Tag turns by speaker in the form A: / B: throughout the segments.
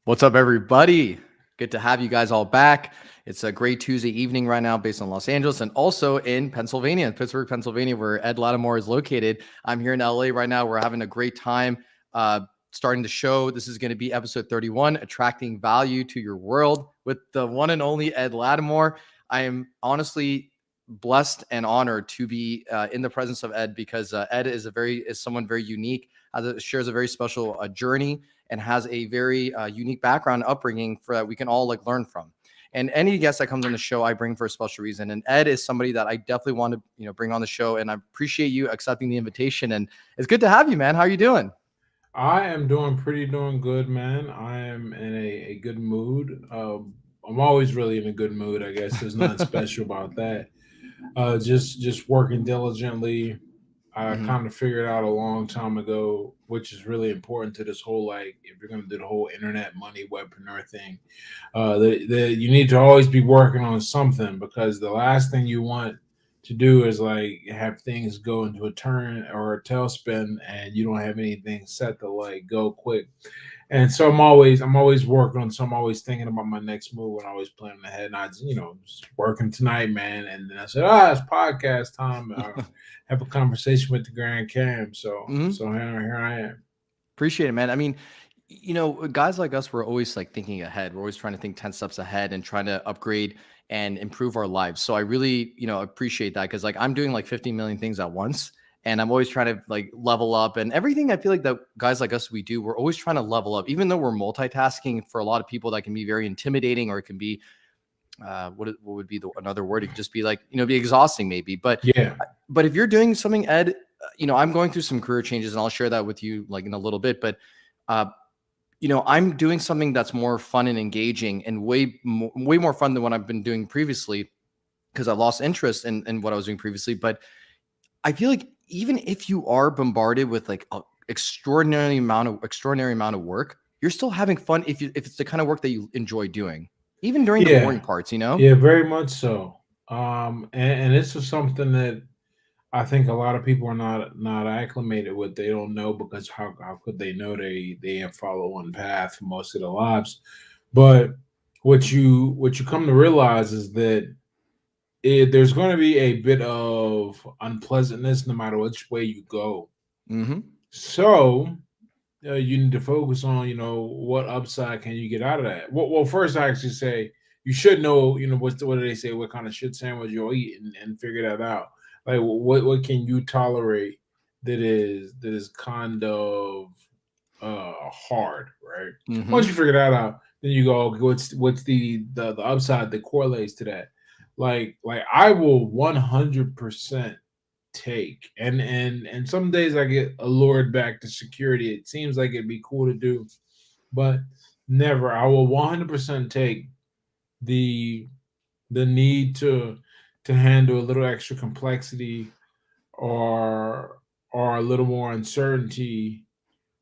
A: What's up, everybody? Good to have you guys all back. It's a great Tuesday evening right now based on Los Angeles and also in Pennsylvania, Pittsburgh, Pennsylvania, where Ed Latimore is located. I'm here in LA right now. We're having a great time starting the show. This is going to be episode 31, Attracting Value to Your World with the one and only Ed Latimore. I am honestly blessed and honored to be in the presence of Ed because Ed is someone very unique, shares a very special journey and has a very unique background upbringing for that we can all learn from. And any guest that comes on the show, I bring for a special reason. And Ed is somebody that I definitely want to, bring on the show. And I appreciate you accepting the invitation. And it's good to have you, man. How are you doing?
B: I am doing good, man. I am in a good mood. I'm always really in a good mood. I guess there's nothing special about that. Just working diligently. I
A: Mhm.
B: kind of figured out a long time ago, which is really important to this whole if you're gonna do the whole internet money webpreneur thing, that you need to always be working on something because the last thing you want to do is have things go into a turn or a tailspin and you don't have anything set to go quick. And so I'm always working on, so I'm always thinking about my next move and always planning ahead. And just working tonight, man. And then I said, it's podcast time. Have a conversation with the Grand Cam. So
A: Mhm.
B: so here I am.
A: Appreciate it, man. I mean, guys like us, we're always thinking ahead. We're always trying to think 10 steps ahead and trying to upgrade and improve our lives. So I really, appreciate that because I'm doing 15 million things at once. And I'm always trying to level up and everything. I feel like that guys like us, we do, we're always trying to level up, even though we're multitasking. For a lot of people, that can be very intimidating, or it can be, what would be another word? It could just be be exhausting maybe.
B: Yeah.
A: But if you're doing something, Ed, I'm going through some career changes and I'll share that with you in a little bit. But uh, I'm doing something that's more fun and engaging and way more fun than what I've been doing previously because I lost interest in what I was doing previously. But I feel like even if you are bombarded with a extraordinary amount of work, you're still having fun if it's the kind of work that you enjoy doing, even during the boring
B: Yeah.
A: parts.
B: Yeah, very much so. And this is something that I think a lot of people are not acclimated with. They don't know because how could they know they have followed one path for most of their lives. But what you come to realize is that there's going to be a bit of unpleasantness no matter which way you go.
A: Hmm.
B: So you need to focus on what upside can you get out of that. Well, first I actually say you should know what do they say, what kind of shit sandwich you'll eat, and figure that out. Like what can you tolerate that is kind of hard, right? Once you
A: Hmm.
B: figure that out, then you go, okay, what's the upside that correlates to that. Like I will 100% take. And some days I get allured back to security. It seems like it'd be cool to do, but never. I will 100% take the the need to handle a little extra complexity or a little more uncertainty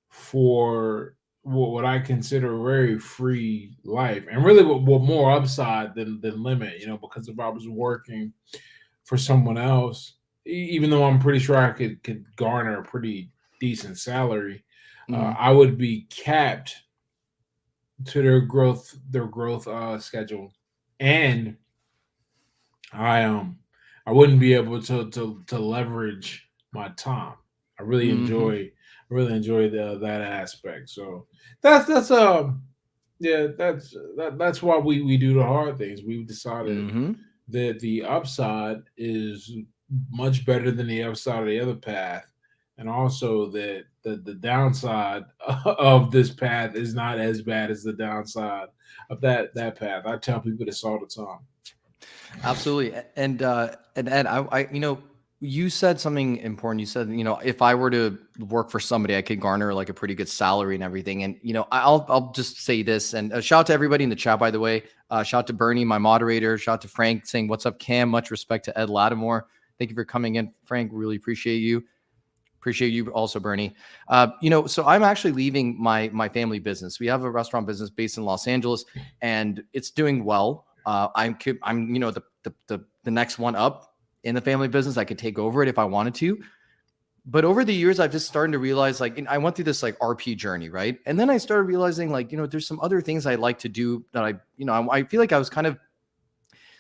B: for what I consider a very free life, and really what more upside than limit. Because if I was working for someone else, even though I'm pretty sure I could garner a pretty decent salary,
A: Hmm.
B: I would be capped to their growth schedule, and I I wouldn't be able to leverage my time. I really
A: Hmm.
B: enjoy I really enjoy that aspect. So that's yeah, that's why we do the hard things. We've decided
A: Hmm.
B: that the upside is much better than the upside of the other path, and also that the downside of this path is not as bad as the downside of that path. I tell people this all the time.
A: Absolutely. And Ed, you said something important. You said, if I were to work for somebody, I could garner a pretty good salary and everything. And I'll just say this. And shout out to everybody in the chat, by the way. Shout out to Bernie, my moderator. Shout out to Frank saying, "What's up, Cam?" Much respect to Ed Lattimore. Thank you for coming in, Frank. Really appreciate you. Appreciate you also, Bernie. So I'm actually leaving my family business. We have a restaurant business based in Los Angeles, and it's doing well. I'm the next one up in the family business. I could take over it if I wanted to. But over the years, I've just started to realize, like, I went through this like RP journey, right? And then I started realizing, like, there's some other things I like to do that I feel like I was kind of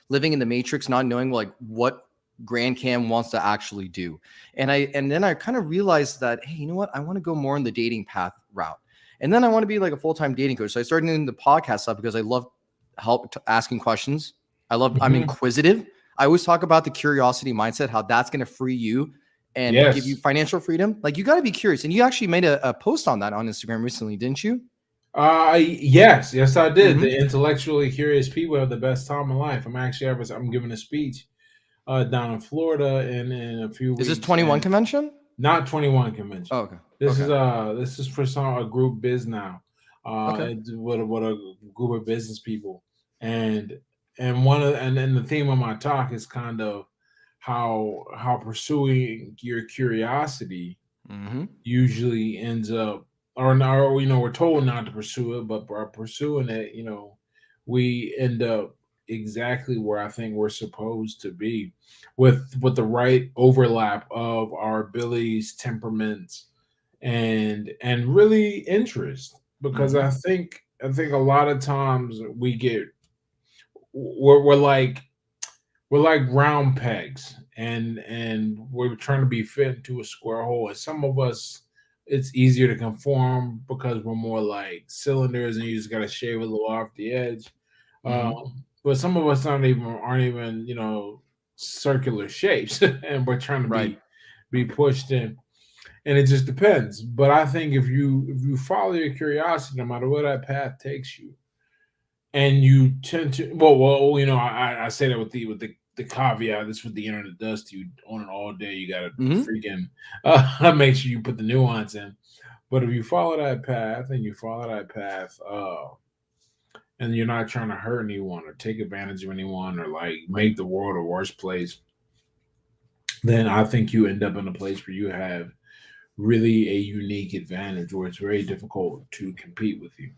A: living in the matrix, not knowing like what Grand Cam wants to actually do. And then I kind of realized that, hey, you know what? I want to go more in the dating path route. And then I want to be like a full-time dating coach. So I started doing the podcast stuff because I love asking questions. I'm
B: Mhm.
A: inquisitive. I always talk about the curiosity mindset, how that's going to free you and give you
B: Yes.
A: financial freedom. Like, you got to be curious. And you actually made a post on that on Instagram recently, didn't you?
B: Yes, I did.
A: Mm-hmm.
B: The intellectually curious people have the best time in life. I'm giving a speech down in Florida in a few
A: Is this
B: weeks,
A: 21
B: and
A: convention?
B: not 21
A: Oh,
B: convention.
A: okay. Okay.
B: This is for a group biz now.
A: Okay.
B: It's what a group of business people, and and the theme of my talk is kind of how pursuing your curiosity
A: Mm-hmm.
B: usually ends up, or not, or we're told not to pursue it, but by pursuing it, we end up exactly where I think we're supposed to be, with the right overlap of our abilities, temperaments, and really interest. Because
A: Mm-hmm.
B: I think a lot of times we're like round pegs, and we're trying to be fit into a square hole. And some of us, it's easier to conform because we're more like cylinders, and you just got to shave a little off the edge.
A: Mm-hmm.
B: But some of us aren't even circular shapes, and we're trying to
A: Right.
B: be pushed in. And it just depends. But I think if you follow your curiosity, no matter where that path takes you, and you tend to, I say that with the caveat. This is what the internet does to you on it all day. You got to
A: Mm-hmm.
B: freaking make sure you put the nuance in. But if you follow that path, and you're not trying to hurt anyone or take advantage of anyone or like
A: Right.
B: make the world a worse place, then I think you end up in a place where you have really a unique advantage where it's very difficult to compete with you.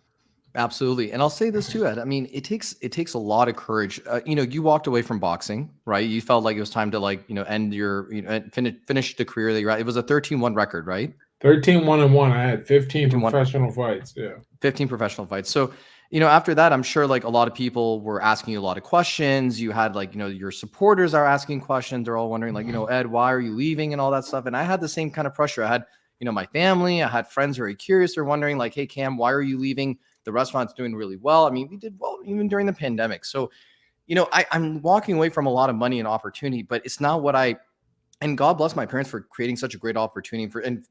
A: Absolutely. And I'll say this too, Ed. I mean, it takes a lot of courage. You walked away from boxing, right? You felt like it was time to, like, end your, finish the career that you're at. It was a 13-1 record, right?
B: 13 1-1. I had 15
A: 13-1.
B: professional fights. Yeah.
A: 15 professional fights. So, after that, I'm sure like a lot of people were asking you a lot of questions. You had, like, your supporters are asking questions. They're all wondering, like, Ed, why are you leaving and all that stuff. And I had the same kind of pressure. I had, my family, I had friends very curious. They're wondering, like, hey, Cam, why are you leaving? The restaurant's doing really well. I mean, we did well even during the pandemic. So, I'm walking away from a lot of money and opportunity, but it's not what and God bless my parents for creating such a great opportunity and,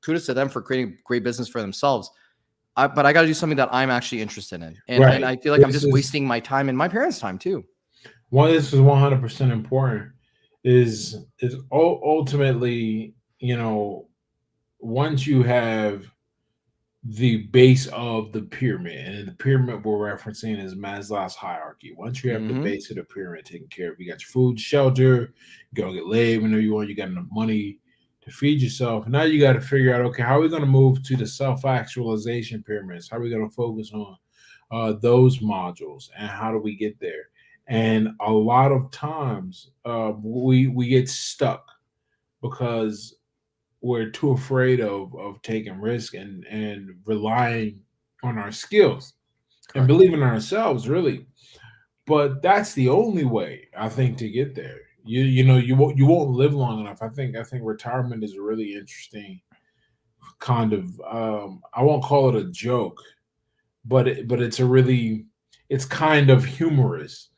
A: kudos to them for creating great business for themselves. But I got to do something that I'm actually interested in, and
B: Right.
A: I feel like I'm
B: This
A: just
B: is
A: wasting my time and my parents' time too.
B: this is 100% important. Ultimately, once you have the base of the pyramid, and the pyramid we're referencing is Maslow's hierarchy. Once you have the
A: Mm-hmm.
B: base of the pyramid taken care of, you got your food, shelter, you go get laid whenever you want, you got enough money to feed yourself. Now you got to figure out, okay, how are we going to move to the self-actualization pyramids? How are we going to focus on those modules, and how do we get there? And a lot of times we get stuck because we're too afraid of taking risk and relying on our skills and
A: Correct.
B: believing in ourselves, really. But that's the only way, I think, to get there. You won't live long enough. I think retirement is a really interesting kind of, I won't call it a joke, but it's kind of humorous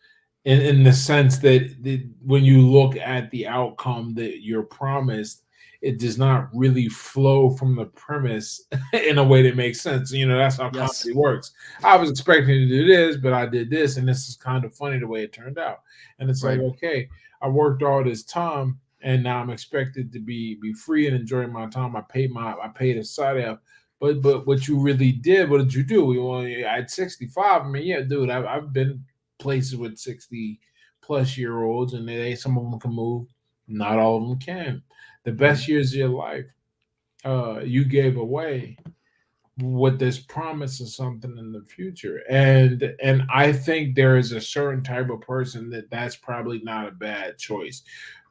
B: in the sense that when you look at the outcome that you're promised, it does not really flow from the premise in a way that makes sense. That's how
A: Yes.
B: comedy works. I was expecting to do this, but I did this, and this is kind of funny the way it turned out. And it's like,
A: Right.
B: okay, I worked all this time, and now I'm expected to be free and enjoy my time. I paid a side out. But what you really did, what did you do? At 65, I mean, yeah, dude, I've been places with 60 plus year olds, and some of them can move, not all of them can. The
A: Mm-hmm.
B: best years of your life, you gave away with this promise of something in the future. And I think there is a certain type of person that's probably not a bad choice.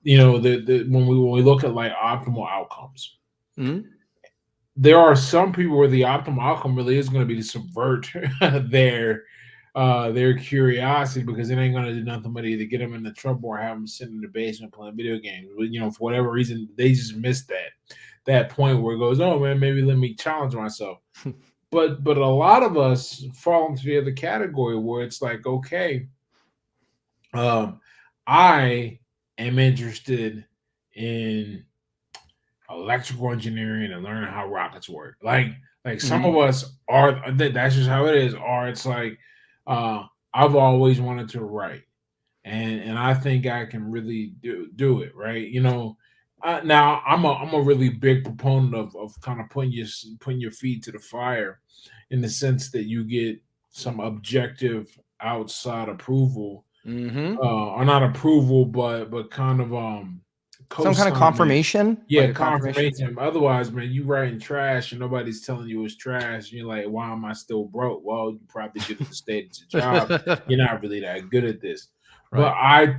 B: the when we look at like optimal outcomes,
A: Mhm.
B: there are some people where the optimal outcome really is going to be to subvert their their curiosity, because it ain't going to do nothing but either get them into trouble or have them sitting in the basement playing video games. But, for whatever reason, they just missed that point where it goes, oh man, maybe let me challenge myself. But a lot of us fall into the other category where it's like, okay, um, I am interested in electrical engineering and learning how rockets work. Like some of
A: Mhm.
B: us are that's just how it is. Or it's like uh I've always wanted to write, and I think I can really do it, right? Now I'm a really big proponent of kind of putting your feet to the fire, in the sense that you get some objective outside approval,
A: Mhm.
B: or not approval, but kind of
A: Some kind of
B: co-signing.
A: confirmation, like
B: Yeah,
A: a confirmation.
B: confirmation. Otherwise, man, you writing trash and nobody's telling you it's trash. You're like, why am I still broke? Well, you probably should have stayed at your job. You're not really that good at this. But
A: Right.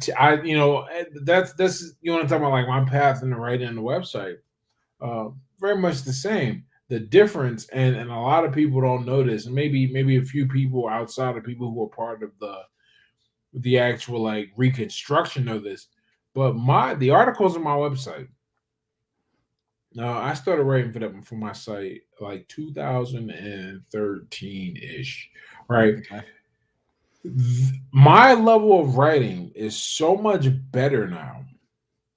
B: that's you want to talk about like my path in the writing on the website. Very much the same. The difference, and a lot of people don't notice, and maybe a few people outside of people who are part of the actual like reconstruction of this. But the articles on my website, I started writing for my site like 2013 ish, right?
A: Okay.
B: My level of writing is so much better now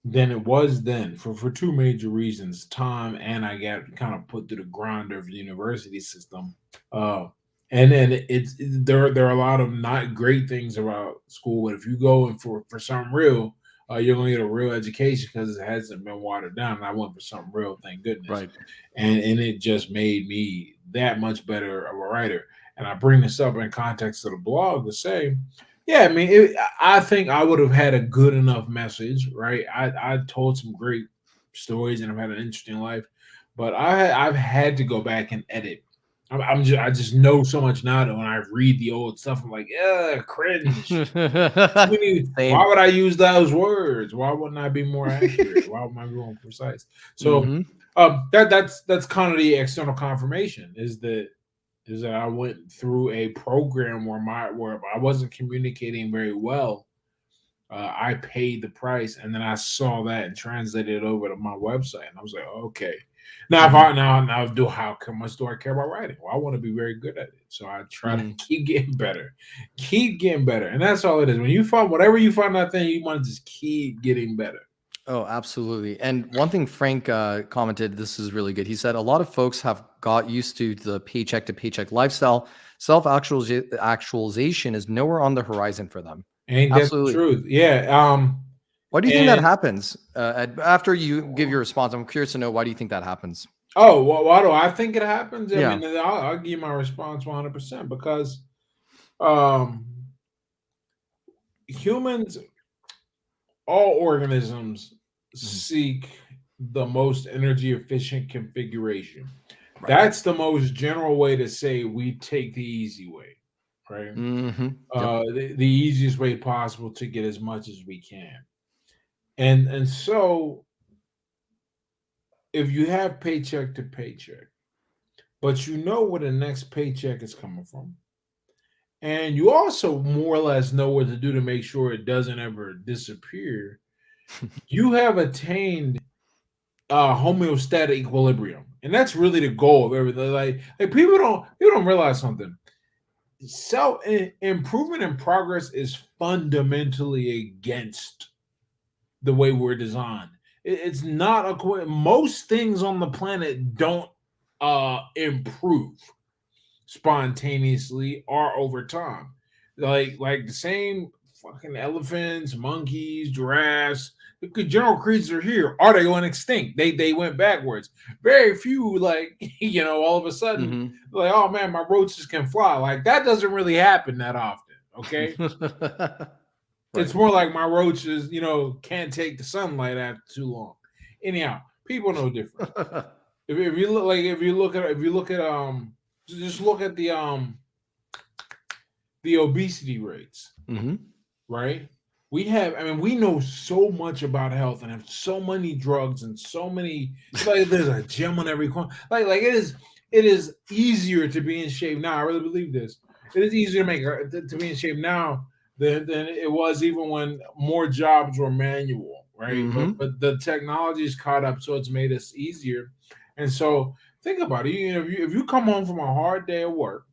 B: than it was then, for two major reasons: time, and I got kind of put through the grinder of the university system. Uh, and then there are a lot of not great things about school, but if you go in for something real, you're gonna get a real education because it hasn't been watered down. And I went for something real, thank goodness,
A: Right.
B: and it just made me that much better of a writer. And I bring this up in context of the blog to say, yeah, I mean, I think I would have had a good enough message, right? I told some great stories and I've had an interesting life, but I've had to go back and edit. I just know so much now that when I read the old stuff, I'm like, yeah, cringe. Why
A: Same.
B: would I use those words? Why wouldn't I be more accurate? Why would I be more precise? So
A: Mhm.
B: that's kind of the external confirmation, is that I went through a program where I wasn't communicating very well. I paid the price, and then I saw that and translated it over to my website, and I was like, okay. Now, if
A: Mhm.
B: I now do how much do I care about writing? Well, I want to be very good at it, so I try to
A: Mhm.
B: keep getting better, and that's all it is. When you find whatever you find that thing, you want to just keep getting better.
A: Oh, absolutely. And one thing Frank commented, this is really good. He said a lot of folks have got used to the paycheck to paycheck lifestyle. Self actualization is nowhere on the horizon for them.
B: Ain't that the
A: Absolutely.
B: truth? Yeah.
A: Why do you think that
B: And
A: happens? After you give your response, I'm curious to know, why do you think that happens?
B: Oh, why do I think it happens? I
A: Yeah.
B: mean, I'll give you my response 100%, because um, humans, all organisms,
A: Mhm.
B: seek the most energy efficient configuration.
A: Right.
B: That's the most general way to say we take the easy way, right?
A: Yep.
B: The easiest way possible to get as much as we can. And so if you have paycheck to paycheck, but you know where the next paycheck is coming from, and you also more or less know what to do to make sure it doesn't ever disappear, you have attained homeostatic equilibrium, and that's really the goal of everything. Like people don't realize something. Self improvement and progress is fundamentally against the way we're designed. It's not most things on the planet don't improve spontaneously or over time. Like the same fucking elephants, monkeys, giraffes, the general creatures are here. Are they going extinct? They went backwards. Very few, like all of a sudden,
A: Mhm.
B: like, oh man, my roaches can fly. Like that doesn't really happen that often. Okay. It's
A: Right.
B: more like my roaches, can't take the sunlight after too long. Anyhow, people know different. If you look like if you look at just look at the obesity rates,
A: Mhm.
B: right? we have, I mean, we know so much about health and have so many drugs and so many, like there's a gym on every corner. Like it is easier to be in shape now. I really believe this. It is easier to to be in shape now than it was even when more jobs were manual, right? But
A: Mm-hmm.
B: but the technology's caught up, so it's made us easier. And so think about it. You know, if you come home from a hard day of work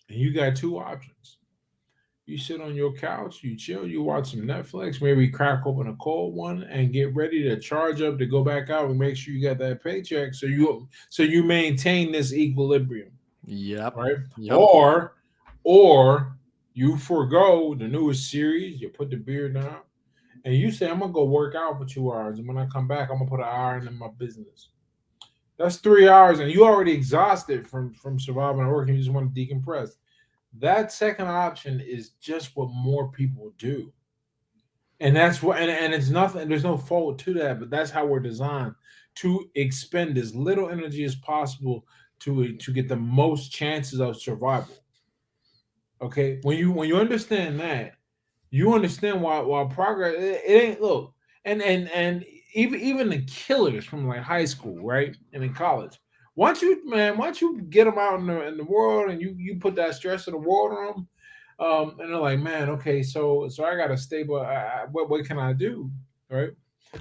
B: and you got two options, you sit on your couch, you chill, you watch some Netflix, maybe crack open a cold one and get ready to charge up to go back out and make sure you got that paycheck so you maintain this equilibrium,
A: Yep.
B: right?
A: Yep.
B: Or you forego the newest series, you put the beer down, and you say, I'm gonna go work out for 2 hours, and when I come back, I'm gonna put an hour into my business. That's 3 hours, and you already exhausted from surviving and working. You just want to decompress. That second option is just what more people do. And that's what and it's nothing, there's no fault to that, but that's how we're designed to expend as little energy as possible to get the most chances of survival. Okay? When you understand that, you understand why progress it ain't look and even the killers from like high school, right? And in college. Once you get them out in the world and you put that stress of the world on them, and they're like, man, okay, so I got to stay, but what can I do, right?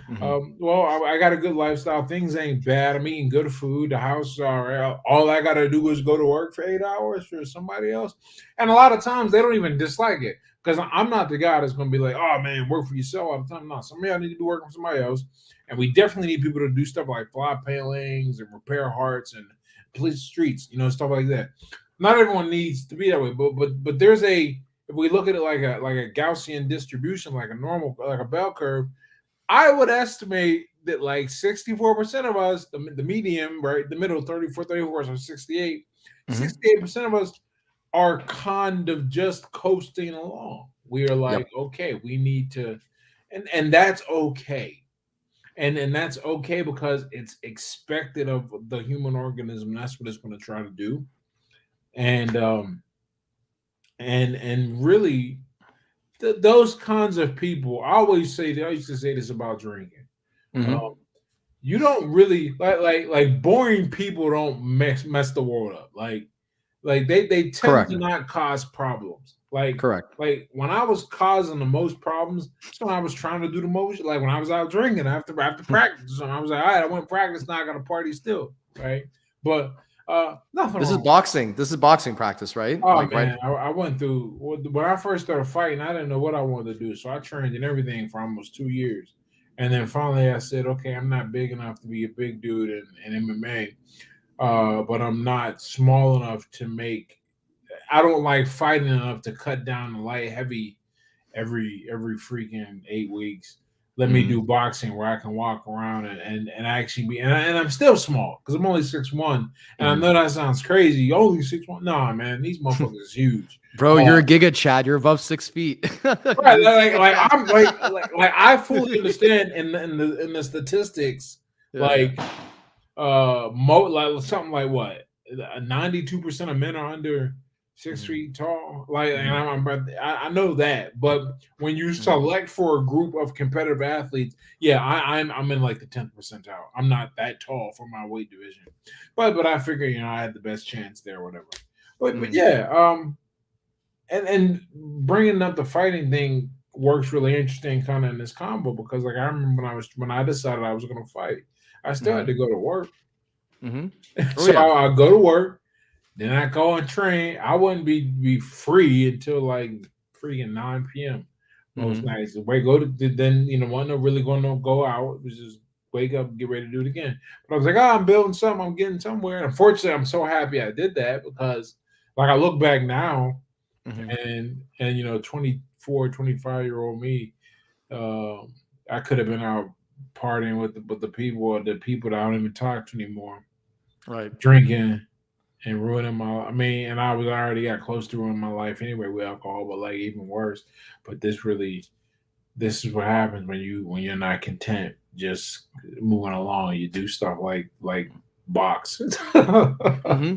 A: Mm-hmm.
B: Well, I got a good lifestyle. Things ain't bad. I'm eating good food. The house is all right. All I got to do is go to work for 8 hours for somebody else. And a lot of times they don't even dislike it because I'm not the guy that's going to be like, oh man, work for yourself all the time. No, some of y'all need to be working for somebody else. And we definitely need people to do stuff like fly palings and repair hearts and police streets, stuff like that. Not everyone needs to be that way, but there's if we look at it like a Gaussian distribution, like a normal, like a bell curve, I would estimate that like 64% of us, the medium, right, the middle, 34, 34, so 68,
A: Mm-hmm.
B: 68% of us are kind of just coasting along. We are like,
A: Yep.
B: okay, we need to, and that's okay. And that's okay because it's expected of the human organism. That's what it's going to try to do. And and really those kinds of people, I used to say this about drinking.
A: Mm-hmm.
B: You don't really like boring people don't mess the world up. Like they tend
A: Correct.
B: to not cause problems. Like
A: Correct.
B: like when I was causing the most problems, it's when I was trying to do the most. Like when I was out drinking after practice, and I was like, all right, I went practice, now I got to party still, right? But nothing
A: This is
B: wrong.
A: boxing. This is boxing practice, right?
B: Oh
A: Like, right?
B: man, I went through when I first started fighting. I didn't know what I wanted to do, so I trained in everything for almost 2 years, and then finally I said, "Okay, I'm not big enough to be a big dude in MMA, but I'm not small enough to make. I don't like fighting enough to cut down the light heavy every freaking 8 weeks. Let me
A: Mm-hmm.
B: do boxing where I can walk around and actually be and I'm still small because I'm only 6'1", and I know that sounds crazy. Only 6'1"? Nah, man, these
A: Mm-hmm.
B: motherfuckers is huge.
A: Bro,
B: Uh,
A: you're a giga Chad. You're above 6 feet.
B: right,
A: You're a giga Chad.
B: I'm like I fully understand in the statistics,
A: Yeah, yeah.
B: like like something like what 92% of men are under six
A: Mm-hmm.
B: feet tall. Like, and
A: Mm-hmm.
B: I know that, but when you
A: Mm-hmm.
B: select for a group of competitive athletes, yeah, I'm in like the 10th percentile. I'm not that tall for my weight division, but I figure I had the best chance there, or whatever. But
A: Mm-hmm.
B: yeah, and bringing up the fighting thing works really interesting kind of in this combo because like I remember when I decided I was going to fight, I still
A: Mm-hmm.
B: had to go to work.
A: Mm-hmm. Oh
B: So
A: yeah.
B: I go to work, then I go and train. I wouldn't be free until like freaking 9 p.m. most
A: Mm-hmm.
B: nights. Wait, go to then wasn't really going to go out. It was just wake up, get ready to do it again. But I was like, oh, I'm building something. I'm getting somewhere. And unfortunately, I'm so happy I did that because like I look back now
A: Mm-hmm.
B: and 24, 25-year-old me, I could have been out partying with the people that I don't even talk to anymore,
A: Right.
B: drinking and ruining and I was already got close to ruining my life anyway with alcohol, but like even worse. But this is what happens when you're not content just moving along. You do stuff like box.
A: Hmm.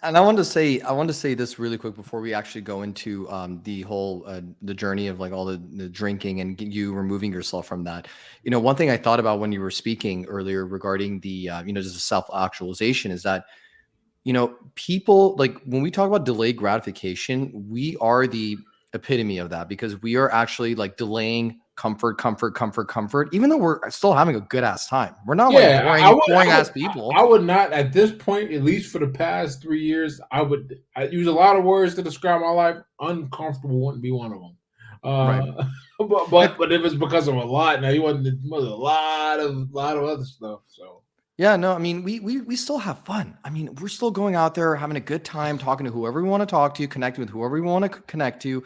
A: And I want to say this really quick before we actually go into the whole the journey of like all the drinking and you removing yourself from that. You know, one thing I thought about when you were speaking earlier regarding the you know, just the self actualization is that, you know, people like when we talk about delayed gratification, we are the epitome of that because we are actually like delaying comfort, even though we're still having a good ass time. We're not like
B: Yeah,
A: boring ass people.
B: I would not at this point, at least for the past 3 years. I use a lot of words to describe my life. Uncomfortable wouldn't be one of them.
A: Right.
B: But if it's because of a lot, now you wasn't it was a lot of other stuff. So
A: Yeah, no, I mean, we still have fun. I mean, we're still going out there having a good time, talking to whoever we want to talk to, connecting with whoever we want to connect to,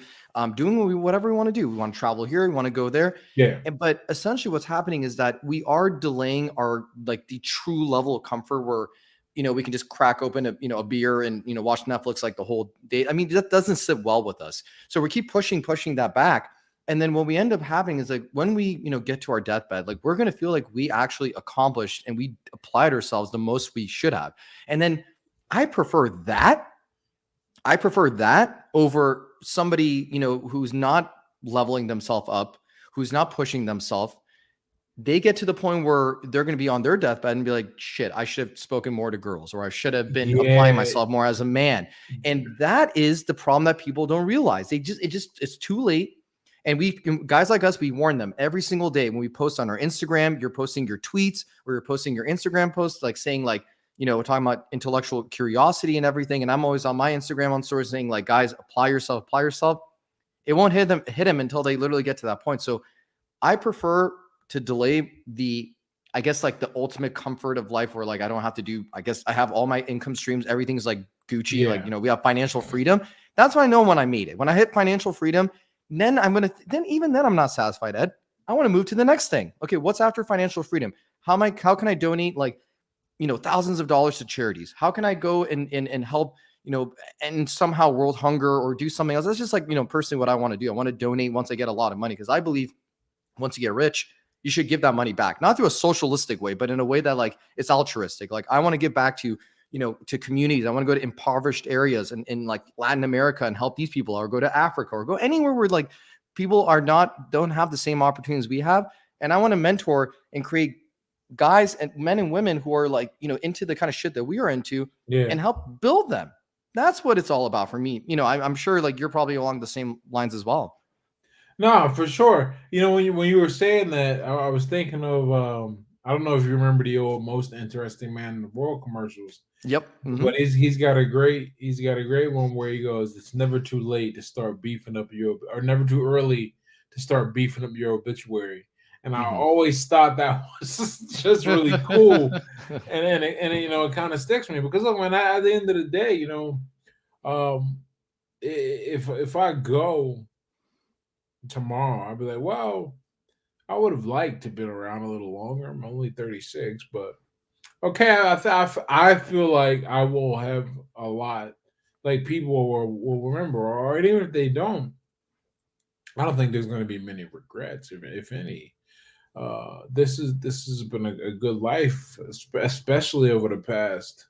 A: doing whatever we want to do. We want to travel here, we want to go there.
B: yeah,
A: And but essentially what's happening is that we are delaying our like the true level of comfort where, you know, we can just crack open a, you know, a beer and, you know, watch Netflix like the whole day. I mean, that doesn't sit well with us. So we keep pushing that back. And then what we end up having is like when we, you know, get to our deathbed, like we're going to feel like we actually accomplished and we applied ourselves the most we should have. And then I prefer that. I prefer that over somebody, you know, who's not leveling themselves up, who's not pushing themselves. They get to the point where they're going to be on their deathbed and be like, shit, I should have spoken more to girls, or I should have been applying
B: yeah,
A: myself more as a man. And that is the problem that people don't realize. It's too late. And we guys like us, we warn them every single day when we post on our Instagram. You're posting your tweets or you're posting your Instagram posts, like saying like, you know, we're talking about intellectual curiosity and everything. And I'm always on my Instagram on stories saying like, guys, apply yourself, apply yourself. It won't hit them until they literally get to that point. So I prefer to delay the, I guess, like the ultimate comfort of life where like I don't have to do, I guess I have all my income streams, everything's like Gucci, like,
B: yeah.
A: you know, we have financial freedom. That's when I know when I made it. When I hit financial freedom, then even then I'm not satisfied, Ed. I want to move to the next thing. Okay, what's after financial freedom? How can I donate like, you know, thousands of dollars to charities? How can I go and help, you know, and somehow world hunger or do something else? That's just like, you know, personally what I want to do. I want to donate once I get a lot of money because I believe once you get rich, you should give that money back, not through a socialistic way, but in a way that like it's altruistic. Like I want to give back to, you know, to communities. I want to go to impoverished areas in like Latin America and help these people, or go to Africa, or go anywhere where like people don't have the same opportunities we have. And I want to mentor and create guys and men and women who are like, you know, into the kind of shit that we are into
B: Yeah.
A: and help build them. That's what it's all about for me. You know, I'm sure like you're probably along the same lines as well.
B: No, for sure. You know, when you were saying that, I was thinking of I don't know if you remember the old "Most Interesting Man in the World" commercials,
A: Yep.
B: but he's got a great one where he goes, "It's never too late to start beefing up your or never too early to start beefing up your obituary." And I
A: Hmm.
B: always thought that was just really cool, and you know it kind of sticks with me because look, man, at the end of the day, you know, um, if I go tomorrow, I'd be like, well, I would have liked to been around a little longer. I'm only 36, but okay, I feel like I will have a lot. Like people will remember, or even if they don't, I don't think there's going to be many regrets, if any. This has been a good life, especially over the past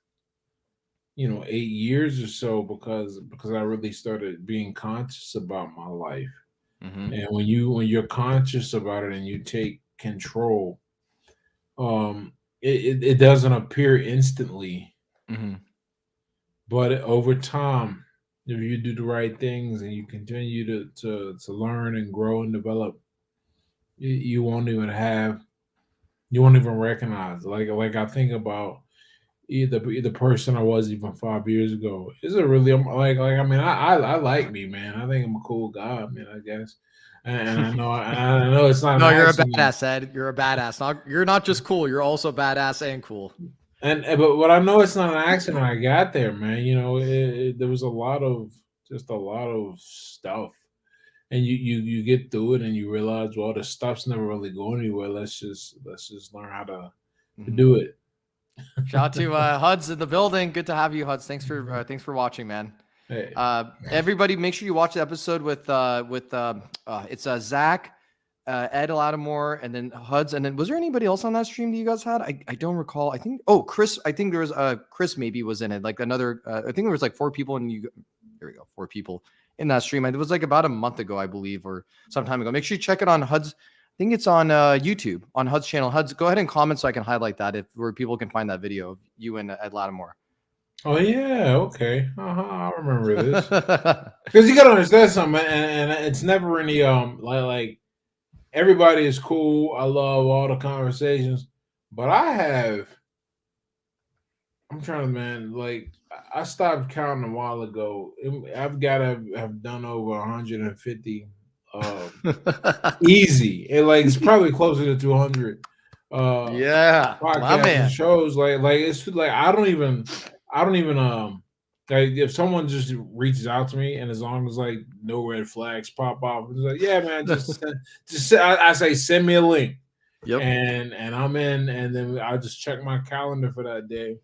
B: 8 years or so, because I really started being conscious about my life.
A: Hmm.
B: And when you're conscious about it and you take control, it doesn't appear instantly,
A: Hmm.
B: but over time, if you do the right things and you continue to learn and grow and develop, you won't even you won't even recognize. Like I think about the person I was even 5 years ago. Is it really like I mean I like me, man. I think I'm a cool guy, man. I guess, and I know it's not an
A: No, you're a
B: accident.
A: badass, Ed. You're a badass. You're not just cool. You're also badass and cool.
B: But I know it's not an accident. I got there, man. You know, there was a lot of stuff, and you get through it, and you realize, well, the stuff's never really going anywhere. Let's just learn how to
A: Hmm.
B: do it.
A: Shout out to Huds in the building. Good to have you, Huds. Thanks for watching, man.
B: Hey,
A: Everybody, make sure you watch the episode with it's Zach Ed Latimore, and then Huds, and then was there anybody else on that stream that you guys had? I don't recall. I think Chris. I think there was Chris maybe was in it. Like another. I think there was like 4 people, and you. There we go, 4 people in that stream. It was like about a month ago, I believe, or some time ago. Make sure you check it on Huds. I think it's on YouTube on Huds channel. Huds, go ahead and comment so I can highlight that if where people can find that video of you and Ed Latimore.
B: Oh yeah, okay. I remember this. Because you gotta understand something, and it's never any like everybody is cool. I love all the conversations, but I'm trying to, man, like I stopped counting a while ago. I've got to have done over 150 easy. And like it's probably closer to 200
A: Yeah, my
B: podcasts and
A: man.
B: shows. Like it's like I don't even like if someone just reaches out to me and as long as like no red flags pop off, it's like, yeah, man, I say send me a link.
A: Yep.
B: And I'm in, and then I'll just check my calendar for that day,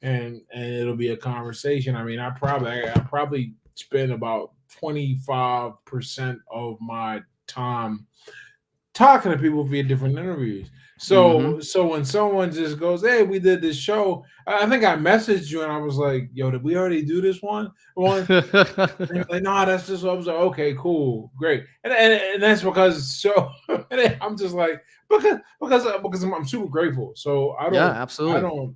B: and it'll be a conversation. I mean, I probably spend about 25% of my time talking to people via different interviews. So when someone just goes, "Hey, we did this show," I think I messaged you and I was like, "Yo, did we already do this one?" And you're like, "No, that's just." I was like, "Okay, cool, great," and that's because so I'm just like because I'm super grateful. So
A: Yeah, absolutely.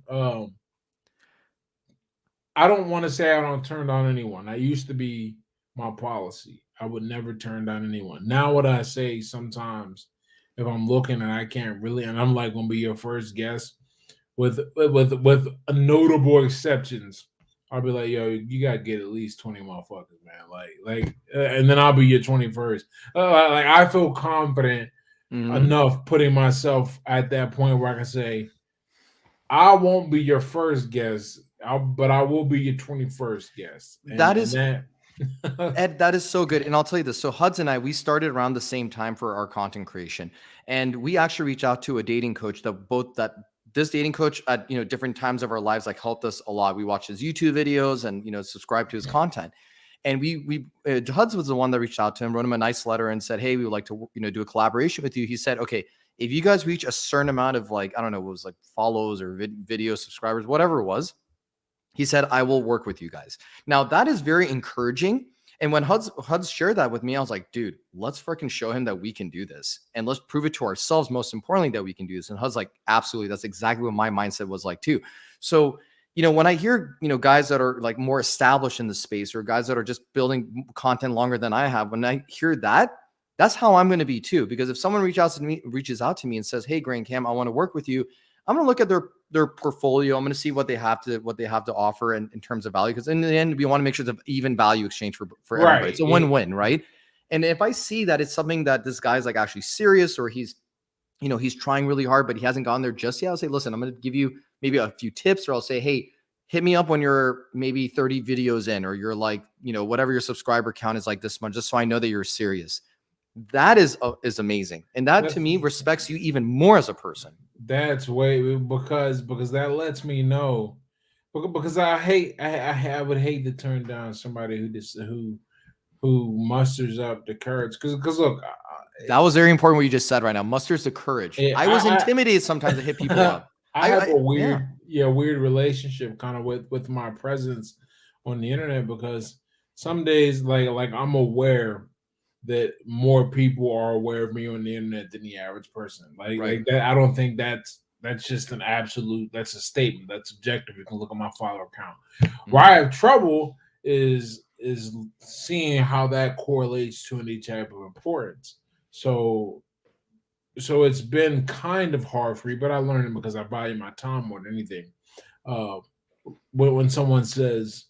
B: I don't want to say I don't turn down anyone. That used to be my policy. I would never turn down anyone. Now, what I say sometimes, if I'm looking and I can't really, and I'm like gonna be your first guest, with notable exceptions, I'll be like, yo, you gotta get at least 20 motherfuckers, man. And then I'll be your 21st. Like I feel confident enough putting myself at that point where I can say, I won't be your first guest, but I will be your 21st guest.
A: That
B: And
A: is
B: that
A: Ed, that is so good. And I'll tell you this. So Huds and I, we started around the same time for our content creation. And we actually reached out to a dating coach that this dating coach at different times of our lives like helped us a lot. We watched his YouTube videos and subscribed to his content. And Huds was the one that reached out to him, wrote him a nice letter and said, "Hey, we would like to do a collaboration with you." He said, "Okay, if you guys reach a certain amount of like, I don't know, it was like follows or video subscribers, whatever it was." He said, "I will work with you guys." Now that is very encouraging. And when Huds shared that with me, I was like, dude, let's freaking show him that we can do this. And let's prove it to ourselves, most importantly, that we can do this. And Huds like, absolutely. That's exactly what my mindset was like too. So, when I hear, guys that are like more established in the space or guys that are just building content longer than I have, when I hear that, that's how I'm going to be too. Because if someone reaches out to me and says, "Hey, Grand Cam, I want to work with you," I'm going to look at their portfolio. I'm going to see what they have to offer in terms of value. Because in the end, we want to make sure it's an even value exchange for everybody.
B: right.
A: It's a win-win, right? And if I see that it's something that this guy's like actually serious, or he's trying really hard, but he hasn't gone there just yet, I'll say, "Listen, I'm going to give you maybe a few tips," or I'll say, "Hey, hit me up when you're maybe 30 videos in, or you're like, whatever your subscriber count is like this month, just so I know that you're serious." That is amazing. And that to me respects you even more as a person.
B: That's way because that lets me know because I would hate to turn down somebody who musters up the courage because look,
A: That was very important what you just said right now. Musters the courage. I was intimidated sometimes to hit people up.
B: I have a weird relationship kind of with my presence on the internet because some days like I'm aware that more people are aware of me on the internet than the average person. Like that, I don't think that's just an absolute. That's a statement. That's subjective. You can look at my follower count. Where I have trouble is seeing how that correlates to any type of importance. So it's been kind of hard for me, but I learned it because I value my time more than anything. Uh, when someone says,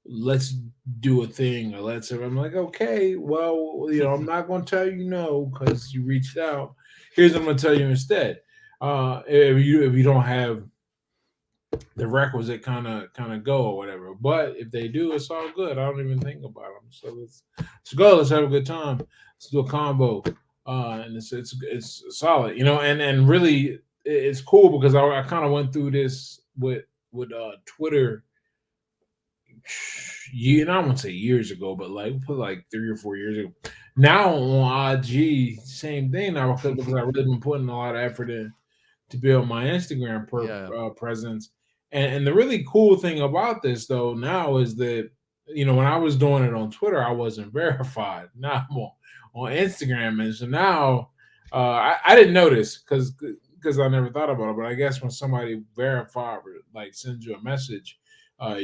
B: "Let's do a thing," or I'm like, okay, well, I'm not going to tell you no because you reached out. Here's what I'm going to tell you instead. If you don't have the requisite kind of go or whatever, but if they do, it's all good. I don't even think about them. So let's go. Let's have a good time. Let's do a combo. And it's solid, and really it's cool because I kind of went through this with Twitter. I won't say years ago, but like 3 or 4 years ago, Now on IG, same thing now because I really been putting a lot of effort in to build my Instagram
A: Yeah.
B: presence. And the really cool thing about this though now is that when I was doing it on Twitter, I wasn't verified. Now I'm on Instagram, and so now I didn't notice because I never thought about it. But I guess when somebody verified or like sends you a message,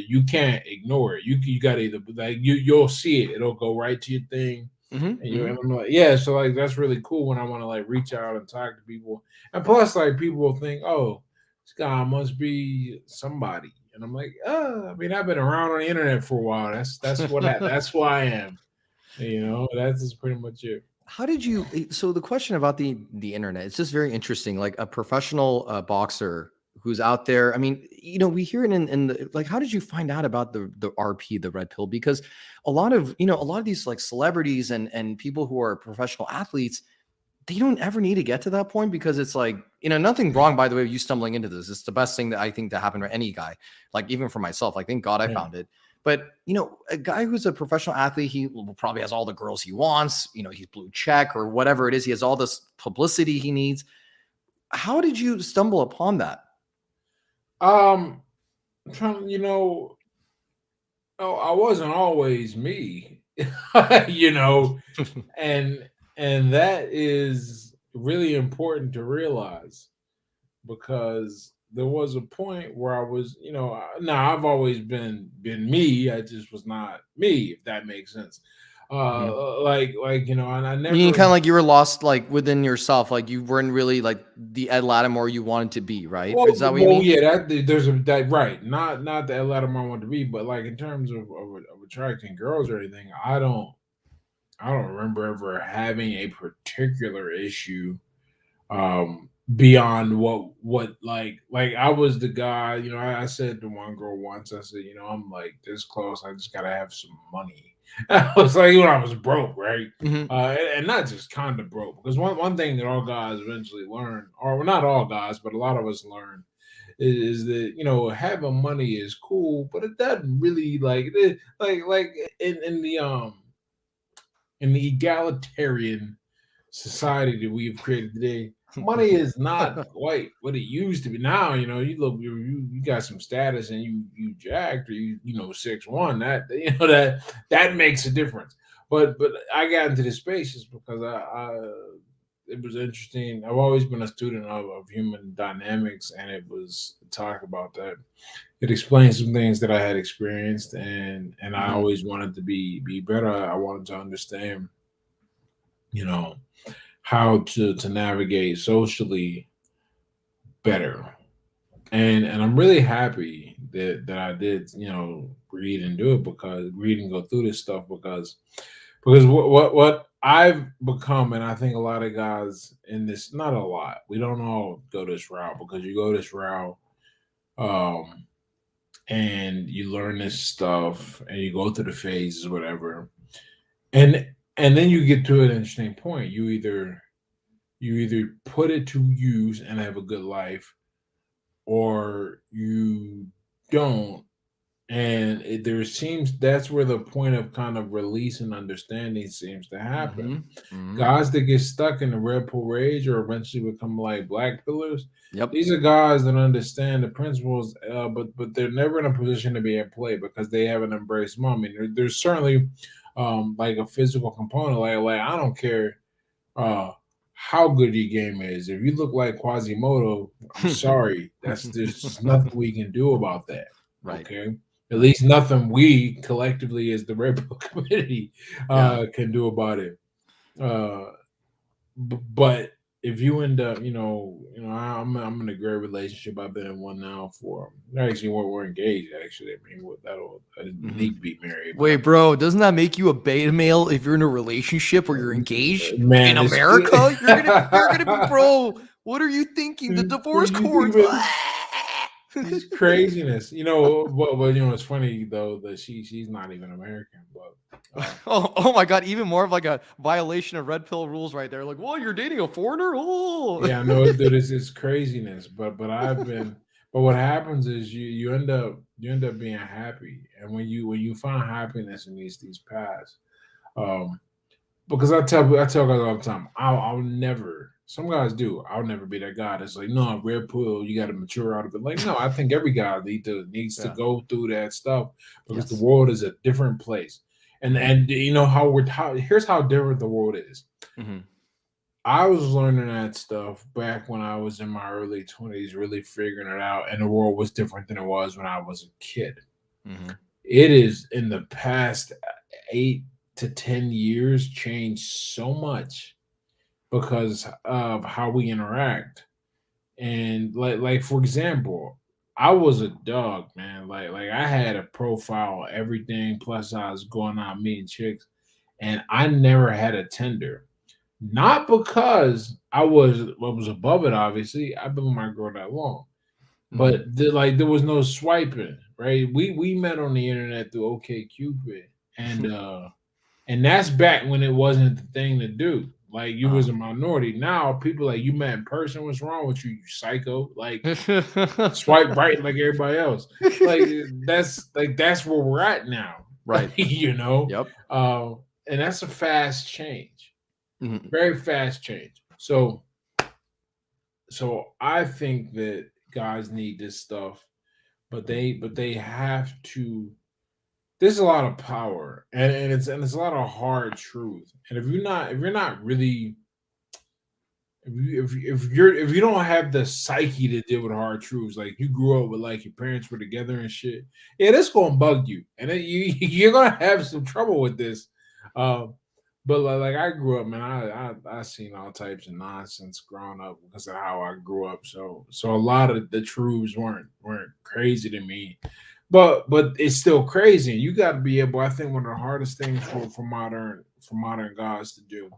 B: you can't ignore it. You got to either like you'll see it. It'll go right to your thing.
A: Hmm.
B: And I'm like, yeah, so like that's really cool when I want to like reach out and talk to people. And plus, like people will think, oh, this guy must be somebody. And I'm like, I mean, I've been around on the internet for a while. That's who I am. That's just pretty much it.
A: How did you so the question about the internet, it's just very interesting. Like a professional boxer who's out there. I mean, we hear it in the like, how did you find out about the RP, the red pill? Because a lot of these like celebrities and people who are professional athletes, they don't ever need to get to that point because it's like, nothing wrong, by the way, with you stumbling into this. It's the best thing that I think to happen to any guy. Like even for myself, like thank God I
B: Yeah.
A: found it. But a guy who's a professional athlete, he probably has all the girls he wants. He's blue check or whatever it is. He has all this publicity he needs. How did you stumble upon that?
B: I'm trying, oh, I wasn't always me, and that is really important to realize because there was a point where I was, now I've always been me. I just was not me, if that makes sense.
A: Mhm.
B: And I
A: Meaning
B: never.
A: kind of like you were lost like within yourself, like you weren't really like the Ed Latimore you wanted to be, right?
B: Well,
A: Is that what you mean?
B: yeah, there's a that right, not the Atlanta I want to be, but like in terms of attracting girls or anything, I don't remember ever having a particular issue beyond what like I was the guy. I said to one girl once, I said, I'm like this close, I just gotta have some money. I was like, when I was broke, right?
A: Hmm.
B: And not just kind of broke, because one thing that all guys eventually learn, or well, not all guys, but a lot of us learn, is that having money is cool, but it doesn't really like in the egalitarian society that we've created today, money is not quite what it used to be. Now, you look, you got some status and you jacked or 6'1", that that makes a difference. But I got into this space just because I it was interesting. I've always been a student of human dynamics, and it was talk about that. It explained some things that I had experienced, and I
A: Hmm.
B: always wanted to be better. I wanted to understand, you know, how to navigate socially better. And I'm really happy that I did, read and do it, because read and go through this stuff, because what I've become, and I think a lot of guys in this, not a lot, we don't all go this route, because you go this route, um and you learn this stuff and you go through the phases, whatever, and then you get to an interesting point. You either put it to use and have a good life, or you don't. And there seems that's where the point of kind of release and understanding seems to happen.
A: Hmm. Hmm.
B: Guys that get stuck in the red pill rage or eventually become like black pillars,
A: Yep.
B: these are guys that understand the principles, but they're never in a position to be at play because they haven't embraced mom. I mean, there's certainly like a physical component. Like I don't care uh how good your game is. If you look like Quasimodo, I'm sorry. There's just nothing we can do about that.
A: Right.
B: Okay. At
A: Right.
B: least nothing we collectively as the Red Bull community
A: Yeah.
B: can do about it. Uh but if you end up, I'm in a great relationship. I've been in one now for actually we're engaged. Actually, I mean, I didn't
A: Hmm.
B: need to be married, but
A: Wait, bro, doesn't that make you a beta male if you're in a relationship or you're engaged in
B: man, it's
A: America? You're gonna be, bro. What are you thinking? The
B: what do
A: divorce
B: you think
A: courts.
B: about this craziness? But it's funny though that she's not even American, but
A: Oh my god, even more of like a violation of red pill rules right there. Like, well, you're dating a foreigner? Oh.
B: yeah, I know, dude, it's craziness. But what happens is you end up being happy, and when you find happiness in these paths, um, because I tell guys all the time, I'll never. Some guys do. I'll never be that guy that's like, no, red pill. You got to mature out of it. Like, no, I think every guy needs to
A: Yeah.
B: go through that stuff because the
A: Yes.
B: world is a different place.
A: Hmm.
B: And you know how here's how different the world is.
A: Hmm.
B: I was learning that stuff back when I was in my early 20s, really figuring it out, and the world was different than it was when I was a kid.
A: Hmm.
B: It is in the past 8 to 10 years changed so much because of how we interact. And like for example, I was a dog, man. Like I had a profile, everything plus I was going out meeting chicks, and I never had a Tinder. Not because I was above it, obviously. I've been with my girl that long.
A: Hmm.
B: But like there was no swiping, right? We met on the internet through OK Cupid. And that's back when it wasn't the thing to do. Like you was
A: uh.
B: a minority. Now people like you met in person. What's wrong with you, you psycho? Like swipe right like everybody else. Like that's where we're at now.
A: Right.
B: you know,
A: Yep.
B: uh, and that's a fast change,
A: Hmm.
B: very fast change. So I think that guys need this stuff, but they have to. There's a lot of power, and it's a lot of hard truth. And if you're not really if you don't have the psyche to deal with hard truths, like you grew up with like your parents were together and shit, yeah, this gonna bug you, and then you're gonna have some trouble with this. Um, but like I grew up, man, I seen all types of nonsense growing up because of how I grew up. So a lot of the truths weren't crazy to me, but it's still crazy. And you got to be able. I think one of the hardest things for modern guys to do,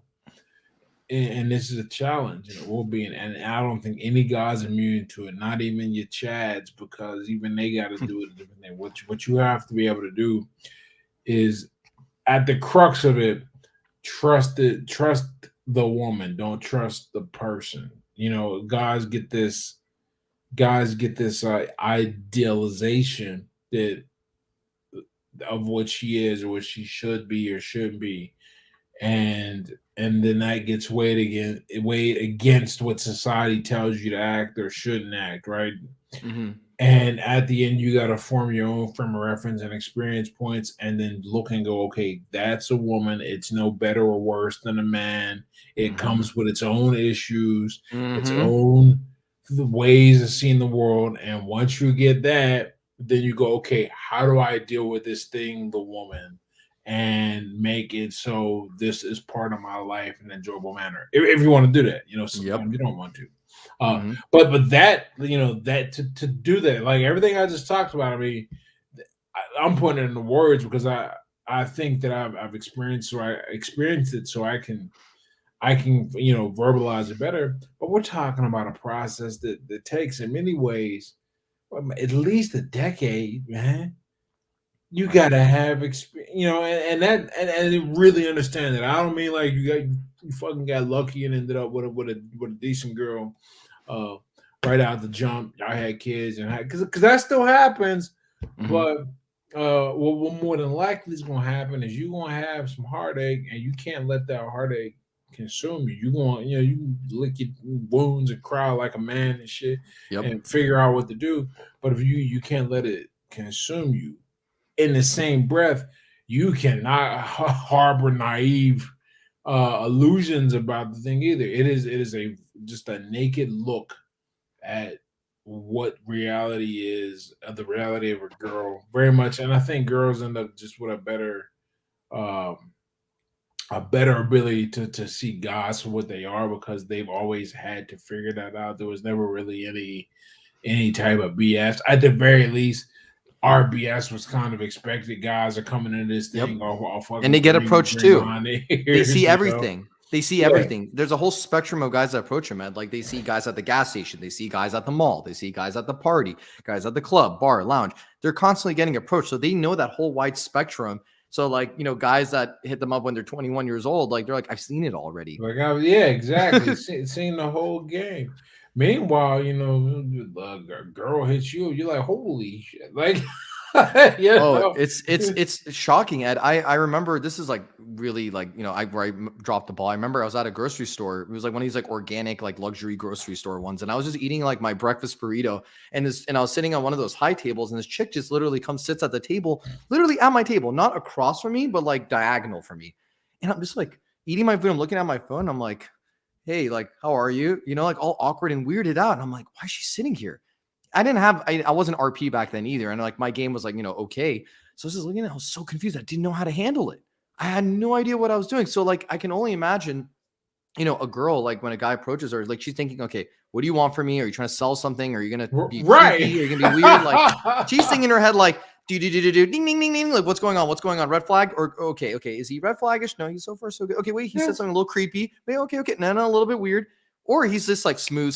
B: and this is a challenge, and it will be. And I don't think any guy's immune to it, not even your Chads, because even they got to do it a different thing. What you have to be able to do is, at the crux of it, trust the woman. Don't trust the person. Guys get this idealization that of what she is or what she should be or should be, and then that gets weighed against what society tells you to act or shouldn't act, right?
A: Hmm.
B: And at the end, you got to form your own frame of reference and experience points, and then look and go, okay, that's a woman. It's no better or worse than a man. It
A: Hmm.
B: comes with its own issues, its
A: Hmm.
B: own the ways of seeing the world. And once you get that, then you go, okay, how do I deal with this thing, the woman, and make it so this is part of my life in an enjoyable manner? If you want to do that,
A: Yep.
B: sometimes you don't want to. Uh,
A: Hmm.
B: but that that to do that, like everything I just talked about, I mean, I'm putting it into words because I think that I've experienced, so I experienced it, so I can verbalize it better. But we're talking about a process that takes in many ways at least a decade, man. You
A: Right.
B: gotta have experience, and really understand that. I don't mean like you fucking got lucky and ended up with a decent girl, uh, right out the jump. Y'all had kids and because that still happens,
A: Hmm.
B: but what more than likely is gonna happen is you're gonna have some heartache, and you can't let that heartache consume you. You going you lick your wounds and cry like a man and shit,
A: Yep.
B: and figure out what to do. But if you can't let it consume you, in the same breath, you cannot harbor naive illusions about the thing either. It is a just a naked look at what reality is, the reality of a girl, very much. And I think girls end up just with um, a better ability to see guys for what they are because they've always had to figure that out. There was never really any type of BS. At the very least, RBS was kind of expected. Guys are coming into this
A: Yep.
B: thing all
A: And they
B: fucking
A: get approached
B: green
A: too.
B: behind their
A: They see
B: ears.
A: everything. They see
B: Yeah,
A: everything. There's a whole spectrum of guys that approach him, Ed. Like they see guys at the gas station, they see guys at the mall, they see guys at the party, guys at the club, bar, lounge. They're constantly getting approached. So they know that whole wide spectrum. So, like, guys that hit them up when they're 21 years old, like they're like, I've seen it already.
B: yeah, exactly. Seeing the whole game. Meanwhile, a girl hits you, you're like, holy shit, like, You
A: Oh,
B: know?
A: it's shocking, Ed. I remember this is like really like where dropped the ball. I remember I was at a grocery store. It was like one of these like organic like luxury grocery store ones, and I was just eating like my breakfast burrito, and I was sitting on one of those high tables, and this chick just literally comes sits at the table, literally at my table, not across from me, but like diagonal from me, and I'm just like eating my food. I'm looking at my phone. I'm like, hey, like how are you? Like all awkward and weirded out. And I'm like, why is she sitting here? I wasn't RP back then either. And like my game was like, okay. So I was just looking at it, I was so confused. I didn't know how to handle it. I had no idea what I was doing. So like I can only imagine, a girl, like when a guy approaches her, like she's thinking, okay, what do you want from me? Are you trying to sell something? Are you gonna be
B: Right.
A: creepy? Are you gonna be weird? Like she's thinking in her head, like, do, ding, ding, ding, ding. Like, what's going on? What's going on? Red flag? Or okay. Is he red flaggish? No, he's so far so good. Okay, wait, he said
B: Yes.
A: something a little creepy. Wait, okay. No, a little bit weird. Or he's just like smooth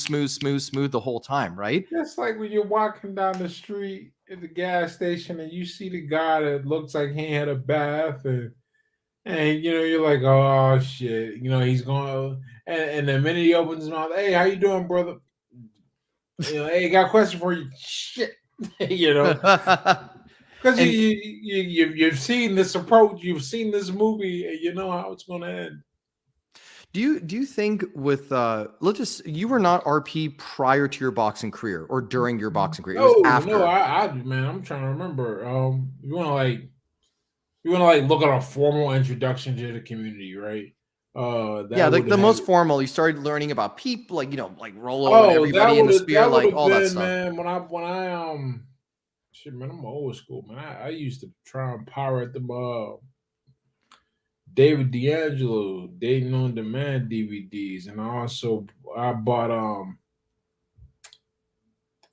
A: the whole time, right?
B: Just like when you're walking down the street at the gas station and you see the guy that looks like he had a bath and you're like, oh shit, he's going and the minute he opens his mouth, hey, how you doing, brother? Hey, got a question for you. Shit, you know, because
A: And
B: you've seen this approach, you've seen this movie, and you know how it's going to end.
A: do you think with let's just you were not RP prior to your boxing career or during your boxing career. It was
B: No,
A: after.
B: man, I'm trying to remember. You want to look at a formal introduction to the community, right?
A: Yeah,
B: That
A: like
B: would
A: the
B: have.
A: most formal, you started learning about people, like like Rolo and
B: That
A: everybody in
B: would
A: the
B: have
A: spear,
B: that would
A: like
B: have
A: all that
B: been,
A: stuff.
B: man, when I shit, man, I'm old school, man. I used to try and pirate them David D'Angelo Dating on Demand DVDs, and I bought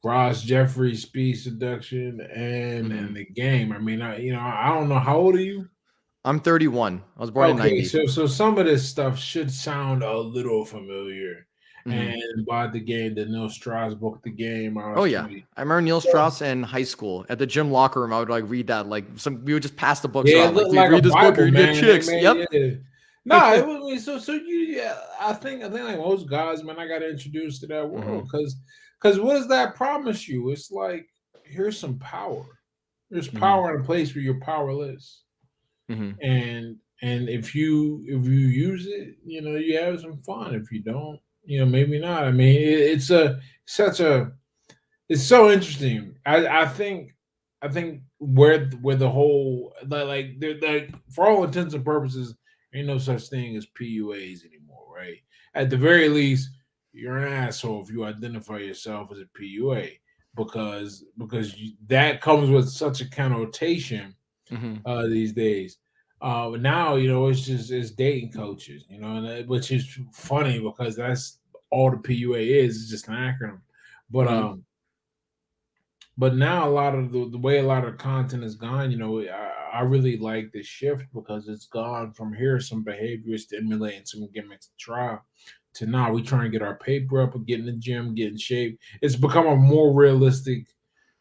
B: Ross Jeffrey's Speed Seduction and
A: Hmm.
B: the game. I mean, I don't know, how old are you?
A: I'm 31. I was born in
B: Okay,
A: 90.
B: so some of this stuff should sound a little familiar.
A: Hmm.
B: And bought the game, the Neil Strauss book, the game. I
A: Oh
B: was
A: yeah,
B: 20.
A: I remember Neil
B: Yeah,
A: Strauss in high school at the gym locker room. I would like read that. Like we would just pass the books
B: yeah, it
A: around. Like,
B: looked
A: dude,
B: like a
A: read this book, you're
B: Bible,
A: gonna get
B: man. They
A: chicks.
B: made
A: Yep.
B: it. No, it was so you. Yeah, I think like most guys, man, I got introduced to that
A: Hmm.
B: world because what does that promise you? It's like, here's some power. There's
A: Hmm.
B: power in a place where you're powerless,
A: Hmm.
B: and if you use it, you have some fun. If you don't, maybe not. I mean, it's such a it's so interesting. I think where the whole like for all intents and purposes, ain't no such thing as PUAs anymore, right? At the very least, you're an asshole if you identify yourself as a PUA because that comes with such a connotation
A: Hmm.
B: these days. But now it's dating coaches, which is funny because that's all the PUA is. It's just an acronym, but
A: Hmm.
B: but now a lot of the way a lot of content is gone, I really like this shift because it's gone from here some behaviors to emulating some gimmicks to try to now we try and get our paper up and get in the gym, get in shape. It's become a more realistic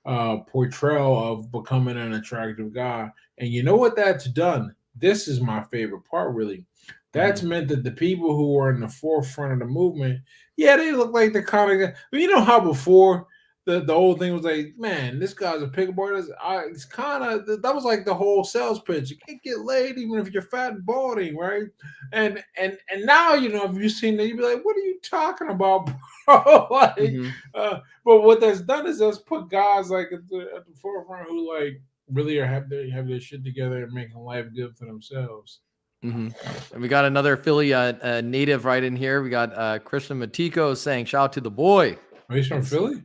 B: portrayal of becoming an attractive guy. And you know what that's done? This is my favorite part, really. That's
A: Hmm.
B: meant that the people who are in the forefront of the movement, yeah, they look like the kind of guy. But you know how before the whole thing was like, man, this guy's a pickup artist. It's kind of that was like the whole sales pitch. You can't get laid even if you're fat and balding, right? And now if you've seen that, you'd be like, what are you talking about, bro? like,
A: Hmm.
B: but what that's done is that's put guys like at the forefront who like really have their shit together and making life good for themselves.
A: Hmm. And we got another Philly native right in here. We got Christian Matiko saying, "Shout out to the boy."
B: Oh, he's from
A: It's
B: Philly.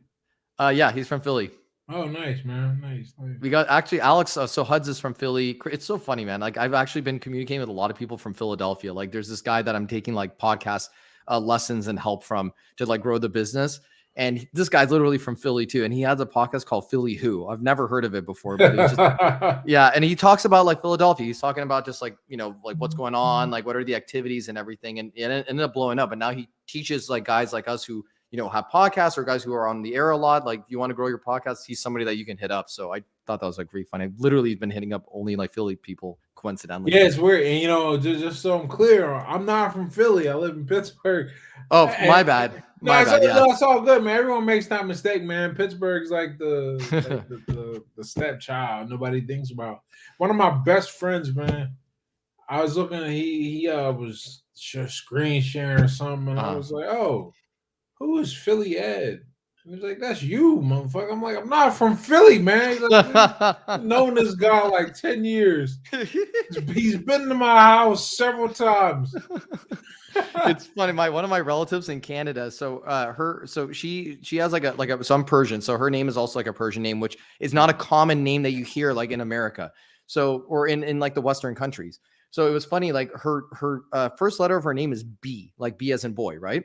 A: yeah, he's from Philly.
B: Oh, nice, man, nice, nice.
A: We got actually Alex. So Huds is from Philly. It's so funny, man. Like I've actually been communicating with a lot of people from Philadelphia. Like there's this guy that I'm taking like podcast lessons and help from to like grow the business. And this guy's literally from Philly too. And he has a podcast called Philly Who. I've never heard of it before, but it's just yeah. And he talks about like Philadelphia. He's talking about just like like what's going on, like what are the activities and everything. And it ended up blowing up. And now he teaches like guys like us who have podcasts or guys who are on the air a lot. Like, if you want to grow your podcast, he's somebody that you can hit up. So I thought that was like really funny. I've literally been hitting up only like Philly people coincidentally.
B: Yeah, it's weird. And just so I'm clear, I'm not from Philly. I live in Pittsburgh.
A: Oh, my
B: And,
A: bad.
B: no,
A: My bad. Yeah.
B: no, it's all good, man. Everyone makes that mistake, man. Pittsburgh's like the stepchild nobody thinks about. One of my best friends, man. I was looking. He was screen sharing something, and I
A: Uh-huh.
B: was like, "Oh, who is Philly Ed?" And he's like, "That's you, motherfucker." I'm like, "I'm not from Philly, man." He's like, "I've known this guy like 10 years. He's been to my house several times."
A: It's funny. One of my relatives in Canada. So she has so I'm Persian. So her name is also like a Persian name, which is not a common name that you hear like in America. So or in like the Western countries. So it was funny. Like her first letter of her name is B, like B as in boy, right?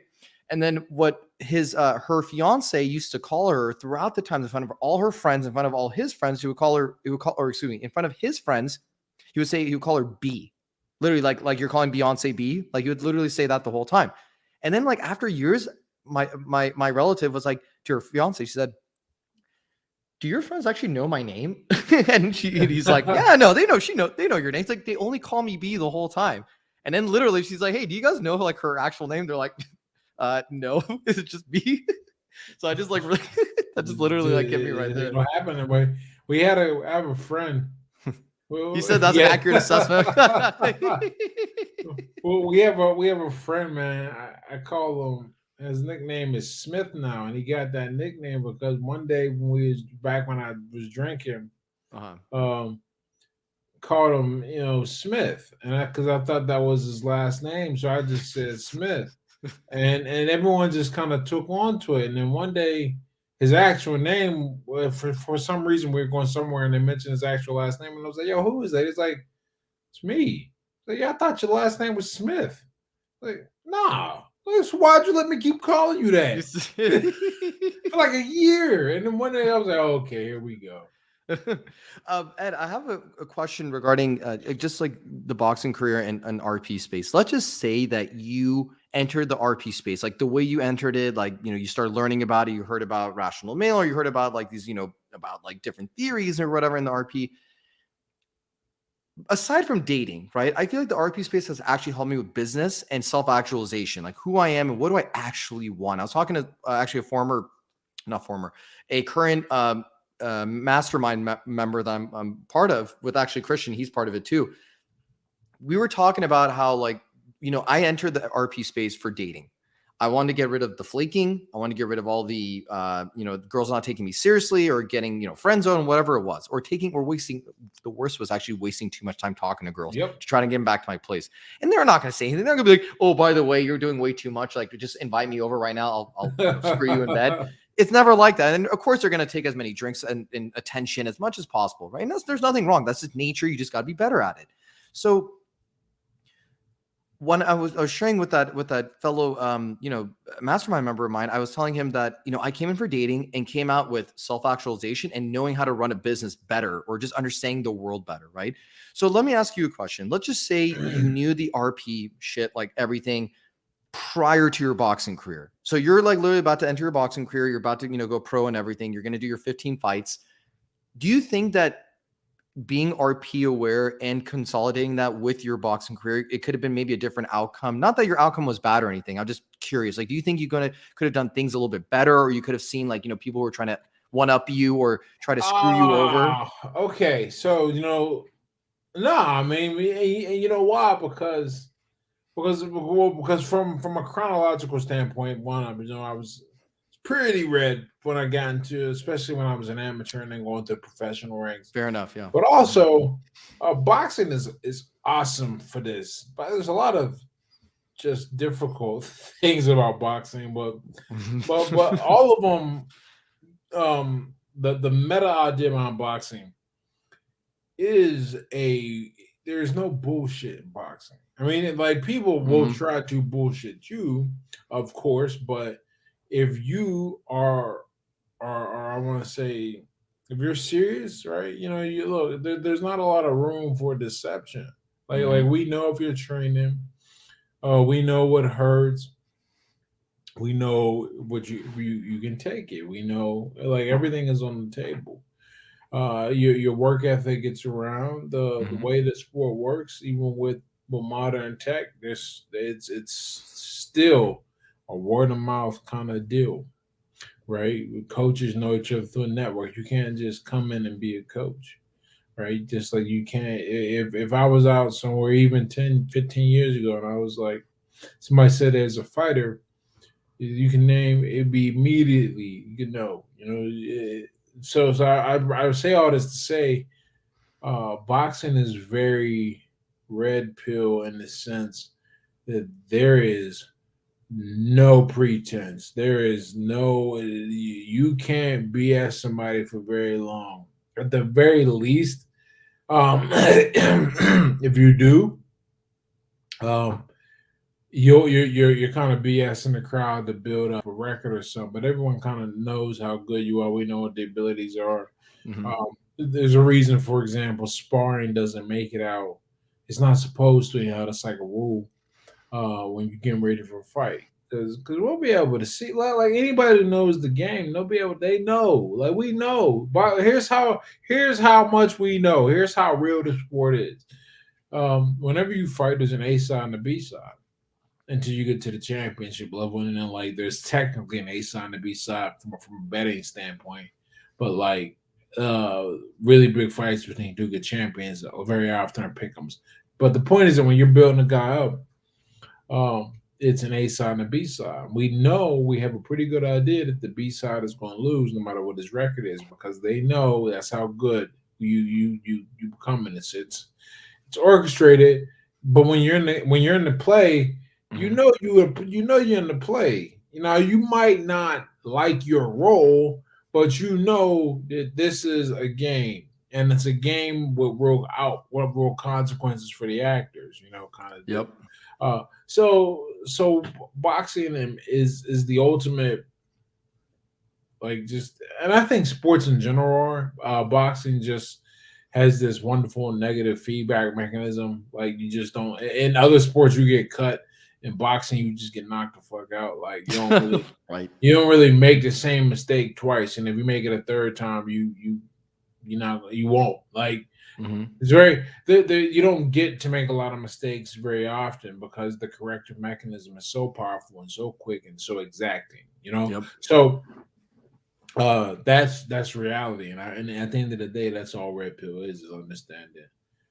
A: And then what her fiance used to call her throughout the time in front of all her friends, in front of all his friends, in front of his friends, he would call her B. Literally, like you're calling Beyonce B. Like you would literally say that the whole time. And then like after years, my relative was like to her fiance, she said, "Do your friends actually know my name?" And he's like, "Yeah, no, they know your name. It's like they only call me B the whole time." And then literally she's like, "Hey, do you guys know like her actual name?" They're like, no, is it just B?" So I just like really that just literally like hit me right there.
B: It'll happen that way. We had I have a friend.
A: You
B: Well,
A: said that's an
B: yeah.
A: accurate assessment.
B: Well, we have a friend, man. I call him. His nickname is Smith now, and he got that nickname because one day when I was drinking,
A: Uh-huh.
B: um, called him, Smith, and because I thought that was his last name, so I just said Smith, and everyone just kind of took on to it. And then one day, his actual name, for some reason, we were going somewhere, and they mentioned his actual last name, and I was like, "Yo, who is that?" He's like, "It's me." Like, yeah, I thought your last name was Smith. Like, nah. Why'd you let me keep calling you that for like a year? And then one day I was like, oh, okay, here we go.
A: Ed, I have a question regarding just like the boxing career and RP space. Let's just say that you entered the RP space, like the way you entered it, like, you started learning about it, you heard about rational male, or you heard about like these, about like different theories or whatever in the RP. Aside from dating, right? I feel like the RP space has actually helped me with business and self-actualization, like who I am and what do I actually want. I was talking to actually a current mastermind member that I'm part of with actually Christian. He's part of it too. We were talking about how like, I entered the RP space for dating. I wanted to get rid of the flaking. I wanted to get rid of all the, girls not taking me seriously or getting, friend zone, whatever it was, or wasting. The worst was actually wasting too much time talking to girls
B: Yep.
A: to try to get them back to my place. And they're not going to say anything. They're going to be like, "Oh, by the way, you're doing way too much. Like, just invite me over right now. I'll screw you in bed." It's never like that. And of course, they're going to take as many drinks and attention as much as possible, right? And there's nothing wrong. That's just nature. You just got to be better at it. So when I was sharing with that fellow mastermind member of mine, I was telling him that I came in for dating and came out with self-actualization and knowing how to run a business better or just understanding the world better, right? So let me ask you a question. Let's just say you knew the RP shit, like everything, prior to your boxing career. So you're like literally about to enter your boxing career, you're about to go pro and everything, you're going to do your 15 fights. Do you think that being RP aware and consolidating that with your boxing career, it could have been maybe a different outcome? Not that your outcome was bad or anything. I'm just curious. Like, do you think you could have done things a little bit better, or you could have seen like, people were trying to one up you or try to screw you over?
B: Okay. So, no, I mean, you know why? Because from a chronological standpoint, I was pretty red when I got into, especially when I was an amateur and then going to professional ranks.
A: Fair enough. Yeah.
B: But also, boxing is awesome for this. But there's a lot of just difficult things about boxing, but all of them, the meta idea behind boxing is there's no bullshit in boxing. I mean, like people will try to bullshit you, of course, but if you are I want to say, if you're serious, right? You look. There's not a lot of room for deception. Like we know if you're training, we know what hurts. We know what you can take it. We know like everything is on the table. Your work ethic gets around the
A: Hmm.
B: way the sport works, even with modern tech. It's still a word of mouth kind of deal, right? Coaches know each other through a network. You can't just come in and be a coach, right? Just like you can't if I was out somewhere even 10, 15 years ago and I was like somebody said as a fighter, you can name it be immediately, so I would say all this to say boxing is very red pill in the sense that there is no pretense. There is no, you can't BS somebody for very long. At the very least, if you do, um, you're kind of BSing the crowd to build up a record or something. But everyone kind of knows how good you are. We know what the abilities are.
A: Hmm.
B: There's a reason, for example, sparring doesn't make it out. It's not supposed to. That's like a rule when you're getting ready for a fight. Because we'll be able to see like anybody who knows the game, they'll be able. They know, like we know. But here's how much we know. Here's how real the sport is. Whenever you fight, there's an A side and a B side until you get to the championship level, and then like there's technically an A side and a B side from a betting standpoint, but like really big fights between two good champions very often are pick'ems. But the point is that when you're building a guy up, it's an A side and a B side. We know we have a pretty good idea that the B side is going to lose no matter what his record is because they know that's how good you become in this. It's orchestrated, but when you're in the play,
A: Hmm.
B: you're in the play. You might not like your role, but you know that this is a game, and it's a game with real consequences for the actors. Kind of deal.
A: Yep.
B: So boxing is the ultimate, like, just, and I think sports in general are boxing just has this wonderful negative feedback mechanism. Like, you just don't, in other sports you get cut, in boxing you just get knocked the fuck out. Like,
A: Right.
B: you don't really make the same mistake twice, and if you make it a third time, you won't. Like,
A: Hmm.
B: it's very you don't get to make a lot of mistakes very often because the corrective mechanism is so powerful and so quick and so exacting.
A: Yep.
B: So that's reality, and at the end of the day, that's all red pill is understanding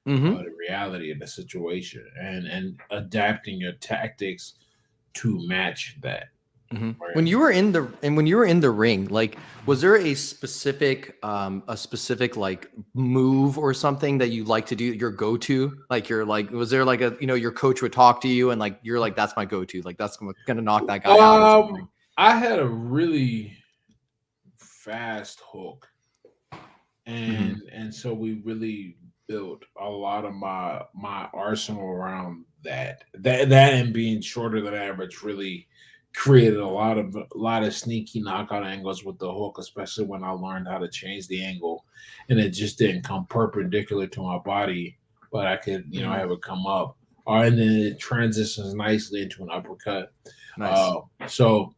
A: Hmm.
B: the reality of the situation and adapting your tactics to match that.
A: Hmm.
B: Right.
A: When you were in the ring, like, was there a specific like move or something that you like to do, your go-to? Like, was there like your coach would talk to you and like you're like, that's my go-to, like that's gonna knock that guy out or something?
B: I had a really fast hook,
A: Hmm.
B: and so we really built a lot of my arsenal around that and being shorter than average really created a lot of sneaky knockout angles with the hook, especially when I learned how to change the angle, and it just didn't come perpendicular to my body, but I could
A: Hmm.
B: have it come up, and then it transitions nicely into an uppercut.
A: Nice.
B: So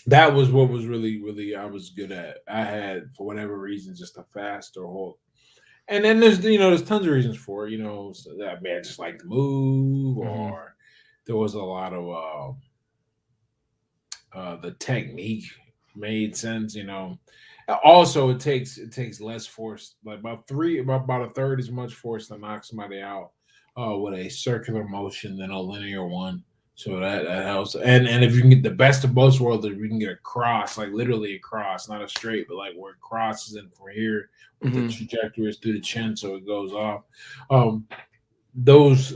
B: that was what was really, really I was good at. I had, for whatever reason, just a faster hook. And then there's tons of reasons for it. So that I just like to move,
A: Hmm.
B: or there was a lot of the technique made sense. Also, it takes less force, like about a third as much force to knock somebody out with a circular motion than a linear one. So that helps. And if you can get the best of both worlds, if you can get a cross, like literally a cross, not a straight, but like where it crosses in from here, with the
A: Hmm.
B: trajectory is through the chin, so it goes off. Um, those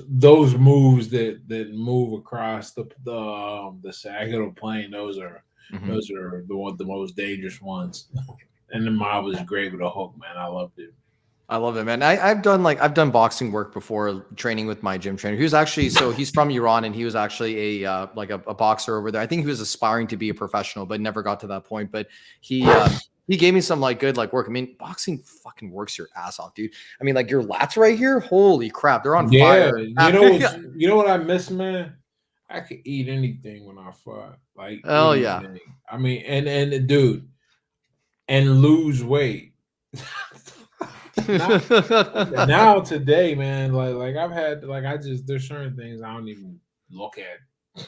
B: moves that move across the sagittal plane,
A: Hmm.
B: those are the most dangerous ones. And the mob was great with a hook, man. I loved it.
A: I love it, man. I've done boxing work before, training with my gym trainer. He's from Iran, and he was actually a boxer over there. I think he was aspiring to be a professional, but never got to that point. But he gave me some like good like work. I mean, boxing fucking works your ass off, dude. I mean, like your lats right here, holy crap, they're on
B: Yeah,
A: fire. Yeah.
B: you know what I miss, man. I could eat anything when I fought, like
A: Hell yeah.
B: anything. I mean, and dude, and lose weight. now, now today, man, like I've had like I just there's certain things I don't even look at.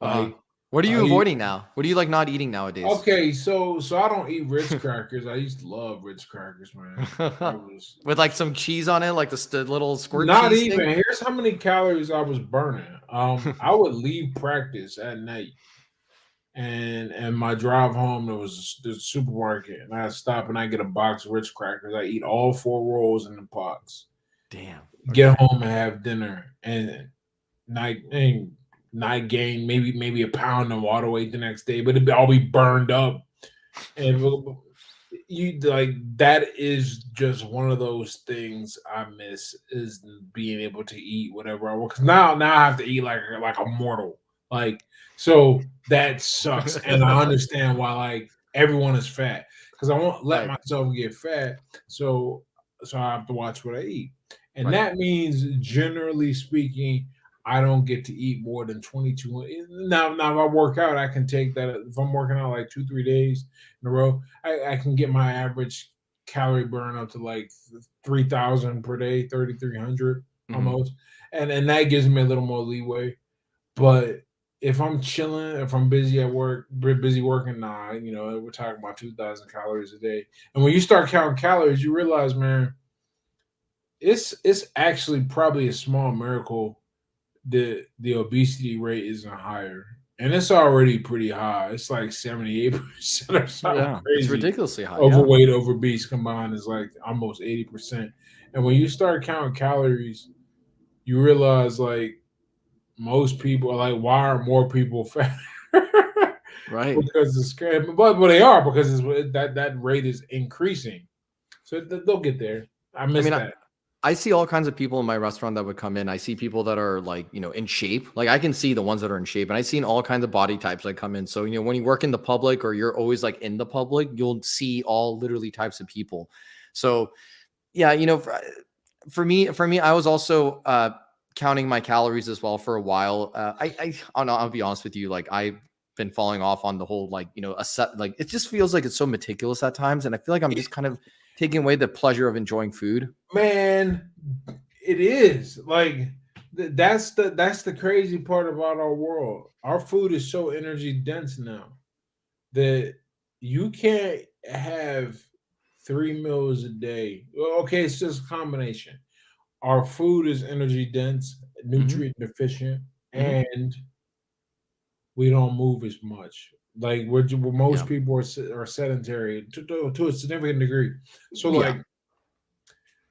A: Uh-huh.
B: Like
A: What are you
B: I
A: avoiding now? What do you like not eating nowadays?
B: okay, so I don't eat Ritz crackers. I used to love Ritz crackers, man. I was
A: With like some cheese on it, like the little squirt
B: not
A: cheese
B: even.
A: thing.
B: Here's how many calories I was burning. I would leave practice at night, and my drive home there was the supermarket, and I stop and I get a box of Ritz crackers. I eat all four rolls in the box.
A: Damn.
B: Get
A: Okay.
B: home and have dinner, and night gain maybe a pound of water weight the next day, but I'll be burned up. And you like that is just one of those things I miss is being able to eat whatever I want. Because now I have to eat like a mortal. Like so that sucks. And I understand why like everyone is fat. Because I won't let
A: Right.
B: myself get fat. So I have to watch what I eat. And
A: Right.
B: that means generally speaking, I don't get to eat more than 22. Now if I work out, I can take that. If I'm working out like 2-3 days in a row, I can get my average calorie burn up to like 3,000 per day, 3,300
A: Mhm.
B: almost, and that gives me a little more leeway. But if I'm chilling, if I'm busy at work, busy working, nah, we're talking about 2,000 calories a day. And when you start counting calories, you realize, man, it's actually probably a small miracle the obesity rate isn't higher, and it's already pretty high. It's like 78% or something
A: Yeah, it's
B: crazy.
A: ridiculously high. Yeah.
B: Overweight, obese combined is like almost 80%. And when you start counting calories, you realize like most people are like, why aren't more people fat?
A: Right.
B: Because it's scary, but they are because that rate is increasing. So they'll get there. I
A: I
B: miss
A: mean,
B: that.
A: I see all kinds of people in my restaurant that would come in. I see people that are like, in shape. Like I can see the ones that are in shape, and I've seen all kinds of body types that come in. So, when you work in the public or you're always like in the public, you'll see all literally types of people. So, yeah, for me, I was also counting my calories as well for a while. I'll be honest with you. Like I've been falling off on the whole, like, a set, like it just feels like it's so meticulous at times. And I feel like I'm just kind of taking away the pleasure of enjoying food.
B: Man, it is like that's the crazy part about our world. Our food is so energy dense now that you can't have 3 meals a day. Well, okay, it's just a combination. Our food is energy dense,
A: Hmm.
B: nutrient deficient,
A: Hmm.
B: and we don't move as much. Like most
A: Yeah.
B: people are sedentary to a significant degree. So
A: Yeah.
B: like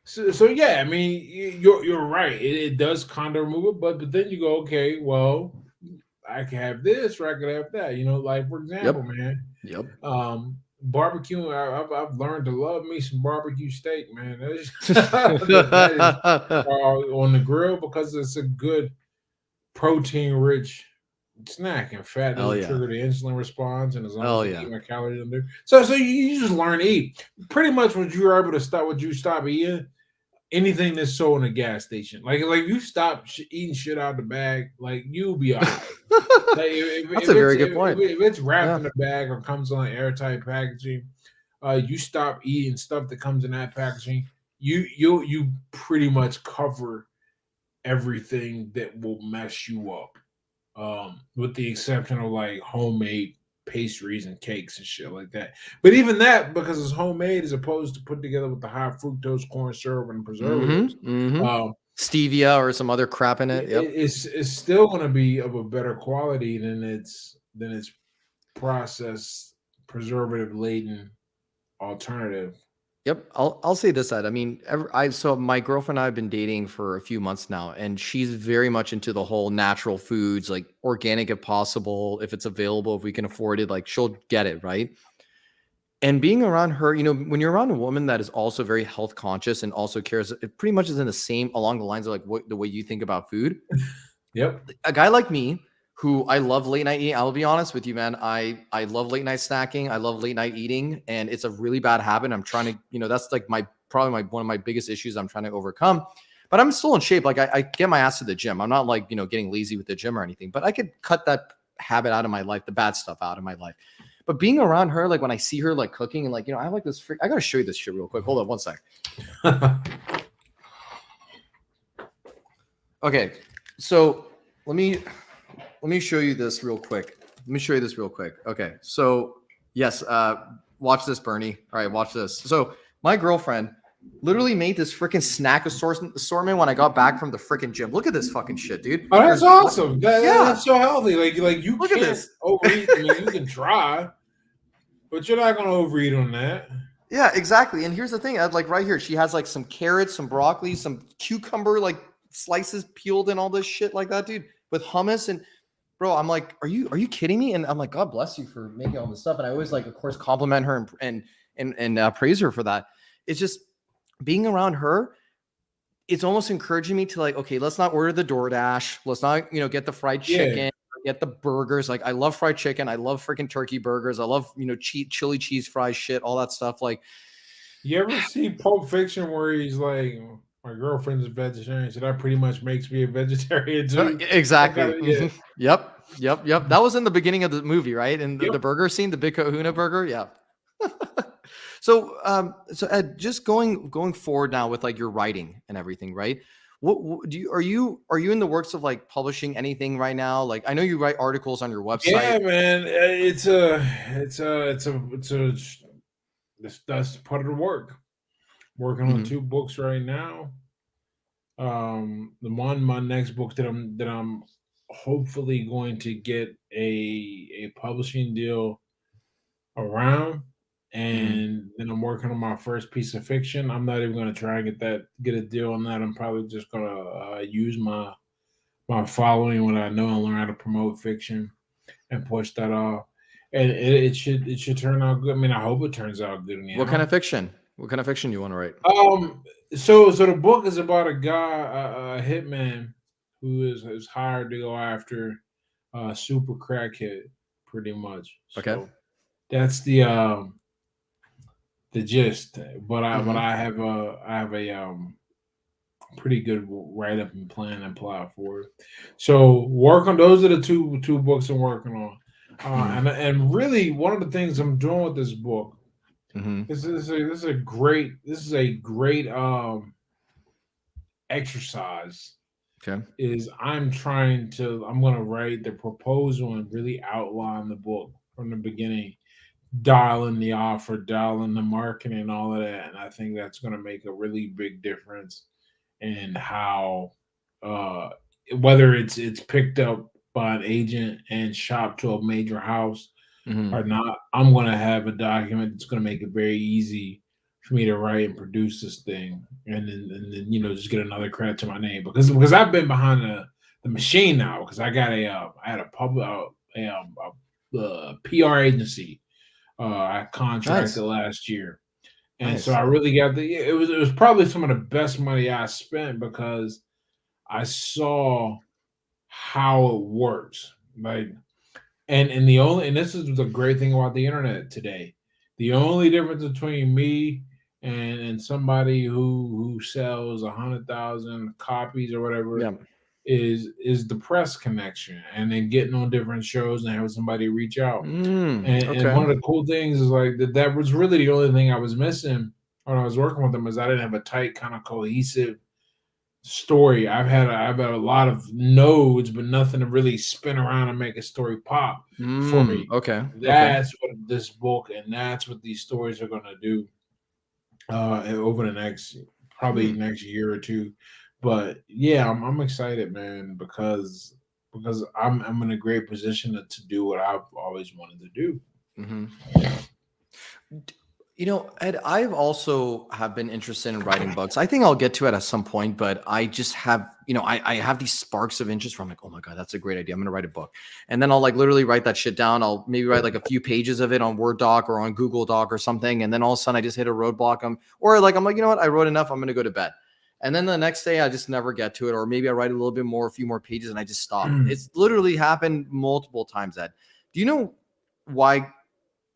B: so yeah, I mean, you're right. It does kind of remove it, but then you go, okay, well, I can have this or I could have that. Like for example,
A: Yep.
B: man,
A: Yep.
B: barbecue. I've learned to love me some barbecue steak, man. That is on the grill because it's a good protein rich snack, and fat
A: Hell
B: doesn't
A: yeah.
B: trigger the insulin response, and as long as
A: Hell
B: I
A: yeah.
B: keep my calories under, so you just learn to eat. Pretty much what you were able to stop, what you stop eating anything that's sold in a gas station. Like you stop eating shit out of the bag, like you'll be all right. Like
A: That's
B: if
A: a
B: it's
A: very good point.
B: if it's wrapped
A: Yeah.
B: in a bag or comes on airtight packaging, you stop eating stuff that comes in that packaging. You pretty much cover everything that will mess you up, with the exception of like homemade pastries and cakes and shit like that. But even that, because it's homemade as opposed to put together with the high fructose corn syrup and preservatives,
A: Mm-hmm. Mm-hmm.
B: um,
A: Stevia or some other crap in it. Yep.
B: it's still going to be of a better quality than its processed preservative laden alternative.
A: Yep. I'll say this side. I mean, so my girlfriend and I have been dating for a few months now, and she's very much into the whole natural foods, like organic if possible, if it's available, if we can afford it, like she'll get it, right? And being around her, when you're around a woman that is also very health conscious and also cares, it pretty much is in the same along the lines of like what the way you think about food.
B: Yep.
A: A guy like me who I love late night eating, I'll be honest with you, man. I love late night snacking. I love late night eating, and it's a really bad habit. I'm trying to, that's like probably one of my biggest issues I'm trying to overcome. But I'm still in shape. Like I get my ass to the gym. I'm not like, getting lazy with the gym or anything, but I could cut that habit out of my life, the bad stuff out of my life. But being around her, like when I see her like cooking and like, I have like this I gotta show you this shit real quick. Hold on one sec. Okay, so let me show you this real quick. Okay, so yes, watch this, Bernie. All right, watch this. So my girlfriend literally made this freaking snack assortment when I got back from the freaking gym. Look at this fucking shit, dude.
B: Oh, that's awesome.
A: Yeah.
B: That's so healthy. Like you
A: Look at
B: can't
A: this.
B: overeat. I mean, you can try, but you're not gonna overeat on that.
A: Yeah, exactly. And here's the thing, Ed, like right here, she has like some carrots, some broccoli, some cucumber, like slices peeled and all this shit like that, dude, with hummus. And bro, I'm like, are you kidding me? And I'm like, God bless you for making all this stuff. And I always like, of course, compliment her and praise her for that. It's just being around her. It's almost encouraging me to like, okay, let's not order the DoorDash. Let's not, get the fried chicken, get the burgers. Like I love fried chicken. I love freaking turkey burgers. I love, chili cheese fries, shit, all that stuff. Like,
B: you ever see Pulp Fiction where he's like, my girlfriend's a vegetarian, so that pretty much makes me a vegetarian too.
A: exactly. Yep. That was in the beginning of the movie, right? And the burger scene, the Big Kahuna burger. Yeah. So Ed, just going forward now with like your writing and everything, right? What do you are you in the works of like publishing anything right now? Like I know you write articles on your website.
B: Yeah, man. That's part of the work. Working on 2 books right now. My next book that I'm hopefully going to get a publishing deal around, and then I'm working on my first piece of fiction. I'm not even going to try and get a deal on that. I'm probably just going to use my following, what I know, and learn how to promote fiction and push that off. And it should turn out good. I mean, I hope it turns out good.
A: What kind of fiction? What kind of fiction you want to write?
B: So the book is about a guy, a hitman, who is hired to go after a super crackhead, pretty much.
A: Okay.
B: So that's the gist. But I have a pretty good write up and plan and plot for it. So those are the two books I'm working on. And really one of the things I'm doing with this book, this is a great exercise.
A: Okay.
B: Is I'm going to write the proposal and really outline the book from the beginning, dialing the offer, dialing the marketing, all of that. And I think that's going to make a really big difference in how whether it's picked up by an agent and shopped to a major house or not. I'm going to have a document that's going to make it very easy for me to write and produce this thing, and then just get another credit to my name because I've been behind the machine now, because I had a PR agency I contracted last year. And so I really got it was probably some of the best money I spent, because I saw how it works. Like, and this is the great thing about the internet today. The only difference between me and somebody who sells 100,000 copies or whatever is the press connection, and then getting on different shows and having somebody reach out. And one of the cool things is like that was really the only thing I was missing when I was working with them, is I didn't have a tight kind of cohesive story. I've had a lot of nodes, but nothing to really spin around and make a story pop for me.
A: Okay.
B: That's what this book and that's what these stories are going to do over the next next year or two. But yeah, I'm excited, man, because I'm in a great position to do what I've always wanted to do.
A: Ed, I've also have been interested in writing books. I think I'll get to it at some point, but I just have, I have these sparks of interest where I'm like, oh my God, that's a great idea. I'm going to write a book. And then I'll like literally write that shit down. I'll maybe write like a few pages of it on Word doc or on Google Doc or something. And then all of a sudden I just hit a roadblock. I'm like, you know what? I wrote enough. I'm going to go to bed. And then the next day I just never get to it. Or maybe I write a little bit more, a few more pages, and I just stop. It's literally happened multiple times, Ed. Do you know why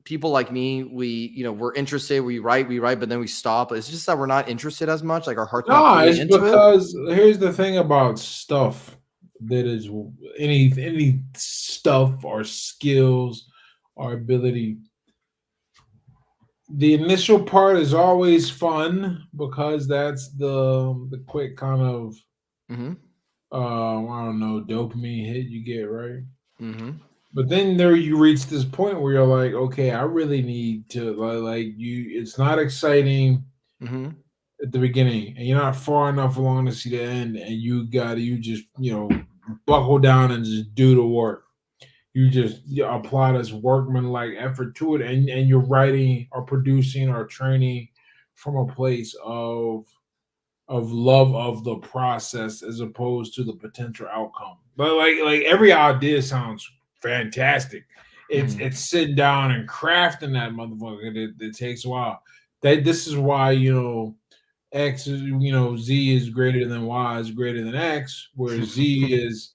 A: people like me, we're interested, we write, but then we stop? It's just that we're not interested as much. Like our heart's not
B: it's because here's the thing about stuff that is any stuff or skills our ability. The initial part is always fun because that's the quick kind of
A: Mm-hmm.
B: I don't know, dopamine hit you get, right?
A: Mm-hmm.
B: But then there you reach this point where you're like, okay, I really need to like you. It's not exciting
A: Mm-hmm.
B: at the beginning, and you're not far enough along to see the end, and you just buckle down and just do the work. You apply this workman-like effort to it, and you're writing or producing or training from a place of love of the process as opposed to the potential outcome. But like every idea sounds fantastic.
A: Mm-hmm.
B: It's sitting down and crafting that motherfucker that takes a while. That this is why X is Z is greater than Y is greater than X, where Z is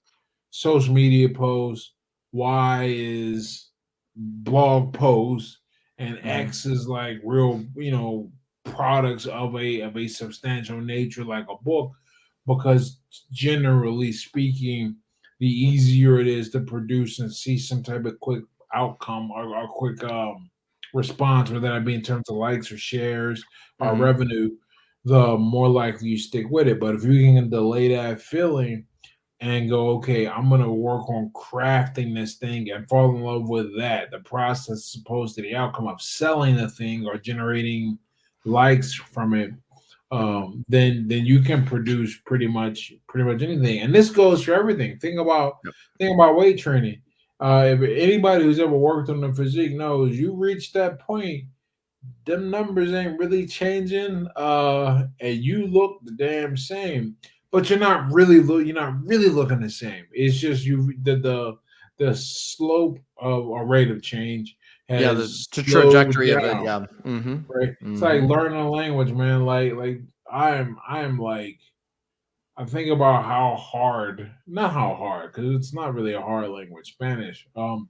B: social media posts, Y is blog posts, and
A: Mm-hmm.
B: X is like real products of a substantial nature like a book, because generally speaking, the easier it is to produce and see some type of quick outcome or quick response, whether that be in terms of likes or shares or
A: Mm-hmm.
B: revenue, the more likely you stick with it. But if you can delay that feeling and go, okay, I'm gonna work on crafting this thing and fall in love with that, the process as opposed to the outcome of selling the thing or generating likes from it,
A: Mm-hmm.
B: then you can produce pretty much anything. And this goes for everything.
A: Yep.
B: Think about weight training. If anybody who's ever worked on the physique knows, you reach that point, them numbers ain't really changing, and you look the damn same, but you're not really looking the same. It's just the slope of a rate of change
A: Yeah,
B: has
A: the
B: slowed
A: trajectory of it.
B: down,
A: Yeah. Mm-hmm.
B: right? It's like
A: Mm-hmm.
B: learning a language, man. Like I'm like, I think about how hard, not how hard, because it's not really a hard language, Spanish. I'm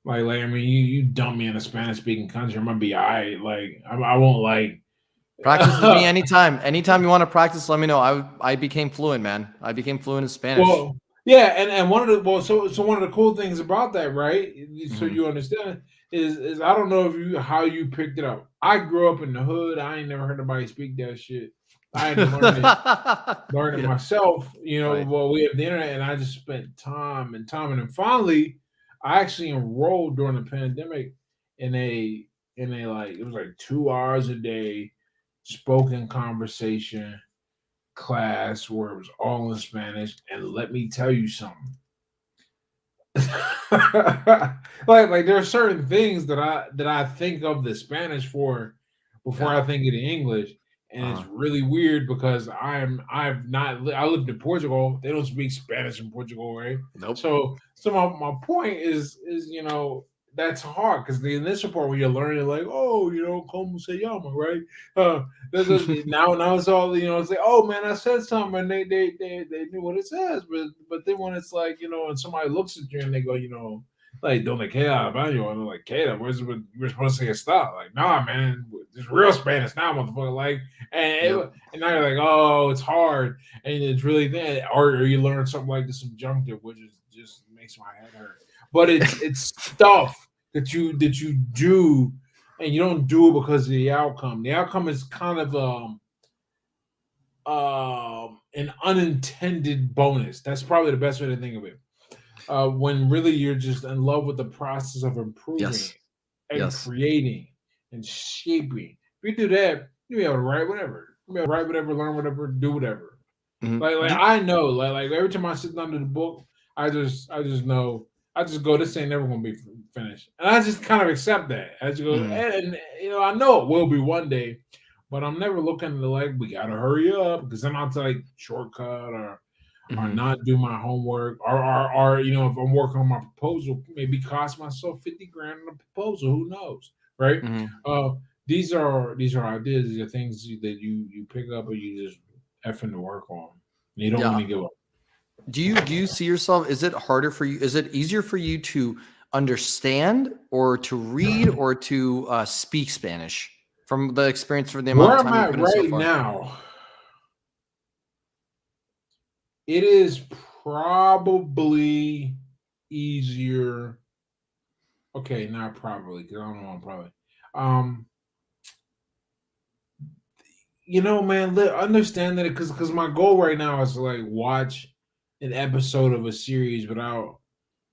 B: like I mean, you dump me in a Spanish speaking country, I'm gonna be I like I won't like.
A: Practice with me anytime. Anytime you want to practice, let me know. I became fluent, man. I became fluent in Spanish.
B: Well, yeah, and one of the so one of the cool things about that, right? So
A: Mm-hmm.
B: you understand is I don't know if you how you picked it up. I grew up in the hood. I ain't never heard nobody speak that shit. I had to learn it
A: Yeah.
B: myself.
A: Right.
B: Well, we have the internet, and I just spent time, and then finally, I actually enrolled during the pandemic in a like it was like 2 hours a day spoken conversation class where it was all in Spanish. And let me tell you something. Like there are certain things that I think of the Spanish for before
A: Yeah.
B: I think of the English, and it's
A: Uh-huh.
B: really weird because I lived in Portugal. They don't speak Spanish in Portugal, right?
A: Nope.
B: So my point is that's hard because the initial part when you're learning like, oh, como se llama, right? Now it's all it's like, oh man, I said something and they knew what it says, but then when it's like and somebody looks at you and they go like don't they queda baño, and they're like queda, we're supposed to say stop, like nah man, it's real Spanish now, motherfucker, like
A: Yep.
B: and now you're like, oh, it's hard, and it's really that, or you learn something like the subjunctive, which is just makes my head hurt, but it's stuff that you do, and you don't do it because of the outcome. The outcome is kind of an unintended bonus. That's probably the best way to think of it. When really you're just in love with the process of improving
A: Yes.
B: and
A: Yes.
B: creating and shaping. If you do that, you'll be able to write whatever. You'll be able to write whatever, learn whatever, do whatever. Like
A: Mm-hmm.
B: I know, like every time I sit down to the book, I just know, I just go, this ain't never gonna be finished, and I just kind of accept that. I just go,
A: Mm-hmm.
B: and I know it will be one day, but I'm never looking to like we gotta hurry up because I'm not to like shortcut or
A: Mm-hmm.
B: not do my homework or if I'm working on my proposal, maybe cost myself 50 grand on a proposal. Who knows, right?
A: Mm-hmm.
B: Uh, these are ideas. These are things that you pick up or you just effing to work on. You don't
A: Yeah.
B: want to give up.
A: Do you see yourself? Is it harder for you? Is it easier for you to understand or to read or to speak Spanish from the experience for the amount
B: Where
A: of
B: I'm
A: time you
B: at
A: put in so
B: right
A: far?
B: now, it is probably easier. Okay, not probably because I don't know. I'm probably. Um, man, understand that because my goal right now is to like watch an episode of a series without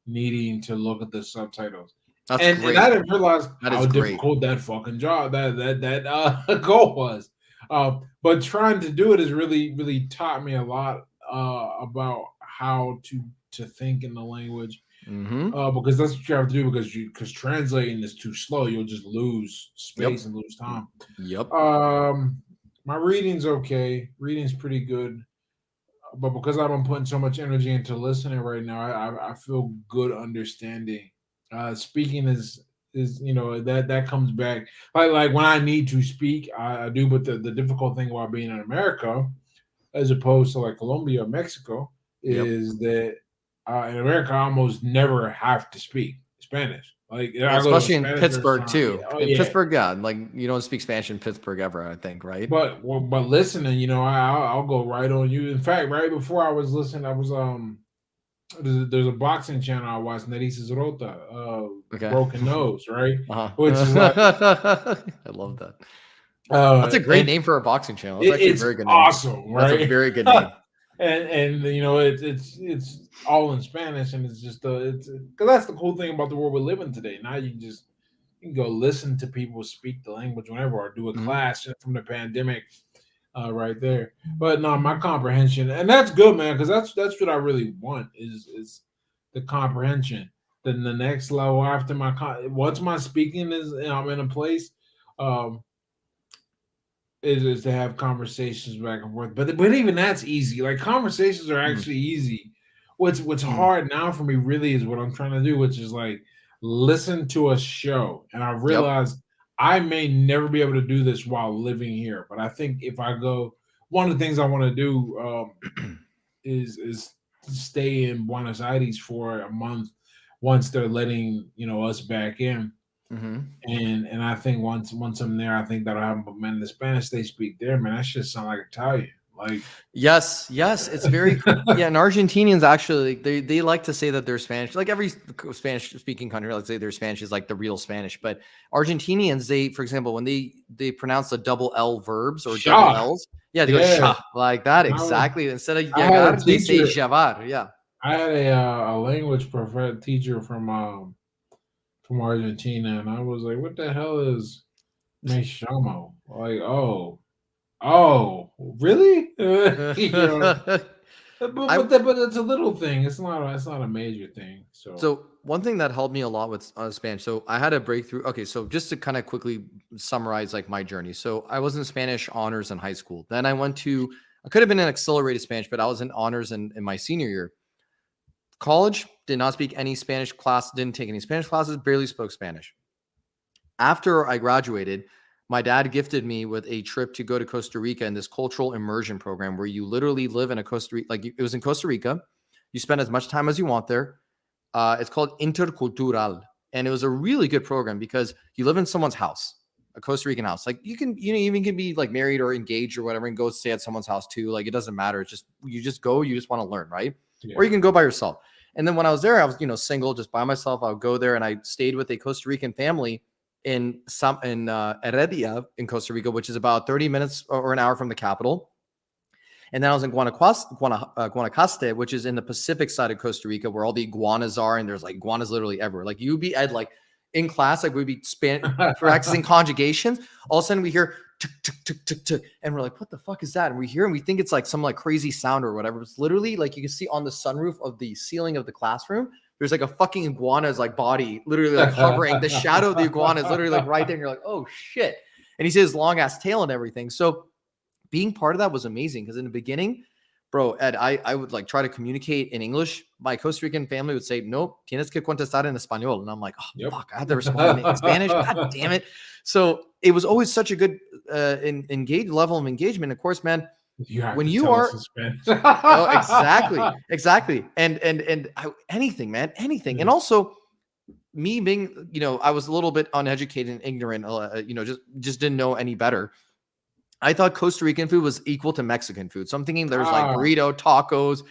B: needing to look at the subtitles.
A: That's
B: And I
A: great.
B: didn't realize
A: That
B: how
A: is great.
B: difficult that fucking job that goal was. But trying to do it has really taught me a lot about how to think in the language.
A: Mm-hmm.
B: Because that's what you have to do because translating is too slow. You'll just lose
A: Yep.
B: space and lose time.
A: Yep.
B: Um, my reading's okay. Reading's pretty good, but because I've been putting so much energy into listening right now, I feel good understanding. Speaking is that comes back like when I need to speak, I do. But the difficult thing while being in America, as opposed to like Colombia or Mexico,
A: Yep.
B: is that in America I almost never have to speak Spanish. Like
A: Well,
B: I go to a
A: especially in
B: Spanish
A: Pittsburgh
B: restaurant, yeah,
A: too.
B: oh
A: In
B: yeah.
A: Pittsburgh, yeah, like you don't speak Spanish in Pittsburgh ever, I think, right?
B: But listening, I'll go right on you. In fact, right before I was listening, I was there's a boxing channel I watched, Narices Rota,
A: Okay.
B: Broken Nose, right?
A: Uh-huh.
B: Which is like
A: I love that. That's a great
B: and
A: name for a boxing channel. That's actually a
B: it's
A: very good name.
B: awesome,
A: That's a
B: right?
A: very good name.
B: and it's all in Spanish, and it's just it's because that's the cool thing about the world we live in today. Now you can go listen to people speak the language whenever, or do a
A: Mhm.
B: class from the pandemic, right there. But no, my comprehension, and that's good, man, because that's what I really want is the comprehension. Then the next level after once my speaking is I'm in a place, um, is to have conversations back and forth. But even that's easy. Like conversations are
A: Mm,
B: actually easy. What's
A: mm.
B: hard now for me really is what I'm trying to do, which is like listen to a show. And I
A: Yep.
B: realized I may never be able to do this while living here. But I think if I go, one of the things I want to do is stay in Buenos Aires for a month once they're letting us back in.
A: Hmm.
B: And I think once I'm there, I think that'll happen. But man, the Spanish they speak there, man, that shit sound like Italian. Like
A: Yes, yes, it's very yeah. And Argentinians actually they like to say that they're Spanish. Like every Spanish speaking country, let's say their Spanish is like the real Spanish. But Argentinians, they, for example, when they pronounce the double L verbs or double
B: Shaw.
A: L's, yeah, they go
B: Yeah.
A: sha like that
B: I, was-
A: exactly. Instead of
B: I had a
A: llegar, they say
B: teacher.
A: llevar. Yeah.
B: I had a language professor teacher from Argentina, and I was like, "What the hell is me llamo?" Like, oh, really?
A: I
B: But it's a little thing. It's not a major thing. So
A: So one thing that helped me a lot with Spanish. So I had a breakthrough. Okay, so just to kind of quickly summarize like my journey. So I was in Spanish honors in high school. Then I went to I could have been in accelerated Spanish, but I was in honors in my senior year. College did not speak any Spanish class. Didn't take any Spanish classes. Barely spoke Spanish. After I graduated, my dad gifted me with a trip to go to Costa Rica in this cultural immersion program where you literally live in a Costa Rica. Like it was in Costa Rica. You spend as much time as you want there. It's called Intercultural, and it was a really good program because you live in someone's house, a Costa Rican house. Like you even can be like married or engaged or whatever, and go stay at someone's house too. Like it doesn't matter. It's just you just go. You just want to learn, right? Or
B: yeah.
A: you can go by yourself. And then when I was there, I was single, just by myself. I would go there, and I stayed with a Costa Rican family in Heredia in Costa Rica, which is about 30 minutes or an hour from the capital. And then I was in Guanacaste, which is in the Pacific side of Costa Rica, where all the iguanas are, and there's like iguanas literally everywhere. Like you'd be Ed, like in class, like we'd be practicing conjugations. All of a sudden, we hear tuk, tuk, tuk, tuk, tuk, and we're like, "What the fuck is that?" And we hear, and we think it's like some like crazy sound or whatever. It's literally like you can see on the sunroof of the ceiling of the classroom. There's like a fucking iguana's like body, literally like hovering. The shadow of the iguana is literally like right there, and you're like, "Oh shit!" And he sees his long ass tail and everything. So being part of that was amazing because in the beginning, bro, Ed, I would like try to communicate in English. My Costa Rican family would say, "Nope, tienes que contestar en español," and I'm like, "Oh
B: Yep.
A: fuck, I have to respond in Spanish." God damn it! So it was always such a good level of engagement. Of course, man,
B: You have
A: when
B: to
A: you
B: tell us
A: are
B: in Spanish.
A: oh exactly, and anything, man, anything, and also me being, I was a little bit uneducated and ignorant, just didn't know any better. I thought Costa Rican food was equal to Mexican food. So I'm thinking there's like
B: Ah,
A: burrito, tacos.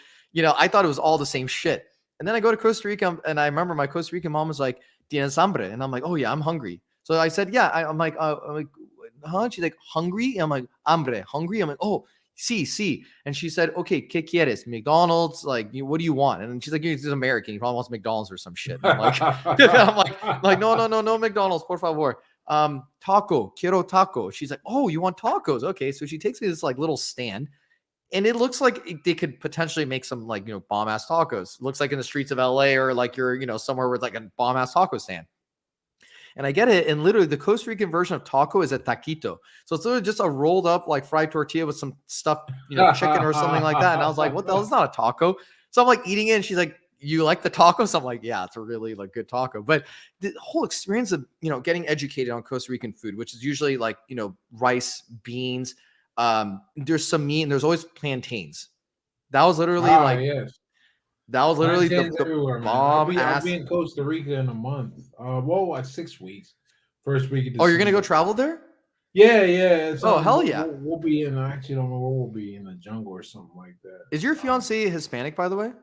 A: I thought it was all the same shit. And then I go to Costa Rica, and I remember my Costa Rican mom was like, "Tienes hambre?" And I'm like, "Oh yeah, I'm hungry." So I said, "Yeah." I'm like, "Huh?" She's like, "Hungry?" And I'm like, "Hambre, hungry?" I'm like, "Oh, sí." And she said, "Okay, ¿qué quieres? McDonald's? Like, what do you want?" And she's like, "He's American. He probably wants McDonald's or some shit." And I'm like, No, McDonald's, por favor. Taco, quiero taco. She's like, "Oh, you want tacos? Okay." So she takes me to this like little stand, and it looks like they could potentially make some like, bomb ass tacos. It looks like in the streets of LA, or like you're, somewhere with like a bomb ass taco stand. And I get it. And literally the Costa Rican version of taco is a taquito. So it's literally just a rolled up like fried tortilla with some stuff, chicken or something like that. And I was like, what the hell? It's not a taco. So I'm like eating it. And she's like, "You like the tacos?" I'm like, "Yeah, it's a really like good taco." But the whole experience of, getting educated on Costa Rican food, which is usually like, rice, beans, there's some meat, and there's always plantains. That was literally like,
B: Yes.
A: the,
B: Plantains
A: the
B: everywhere, man.
A: bomb
B: I'll be
A: ass.
B: in Costa Rica in a month. Well, like 6 weeks. First week of
A: Oh, you're gonna go
B: December.
A: travel there?
B: Yeah, yeah. It's
A: Oh, hell yeah.
B: we'll be in. I actually don't know where we'll be, in the jungle or something like that.
A: Is your fiance Hispanic, by the way?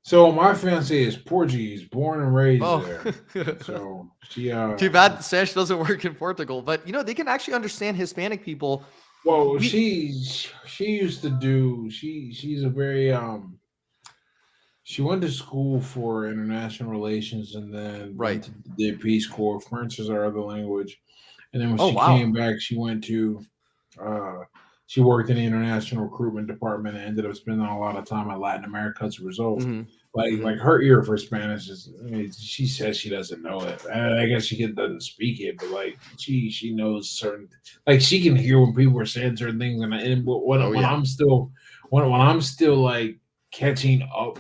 B: So my fiance is Portuguese, born and raised
A: Oh,
B: there. So she
A: too bad Spanish doesn't work in Portugal. But they can actually understand Hispanic people.
B: well,
A: We
B: she used to do she's a very she went to school for international relations and then went
A: Right.
B: to the Peace Corps. French is her other language. And then when
A: Oh
B: she came
A: wow.
B: back, uh, she worked in the international recruitment department and ended up spending a lot of time in Latin America as a result.
A: Hmm.
B: Like her ear for Spanish is, I mean, she says she doesn't know it. I guess doesn't speak it, but like she knows certain, like she can hear when people are saying certain things, and
A: Oh
B: when
A: yeah.
B: when I'm still like catching up,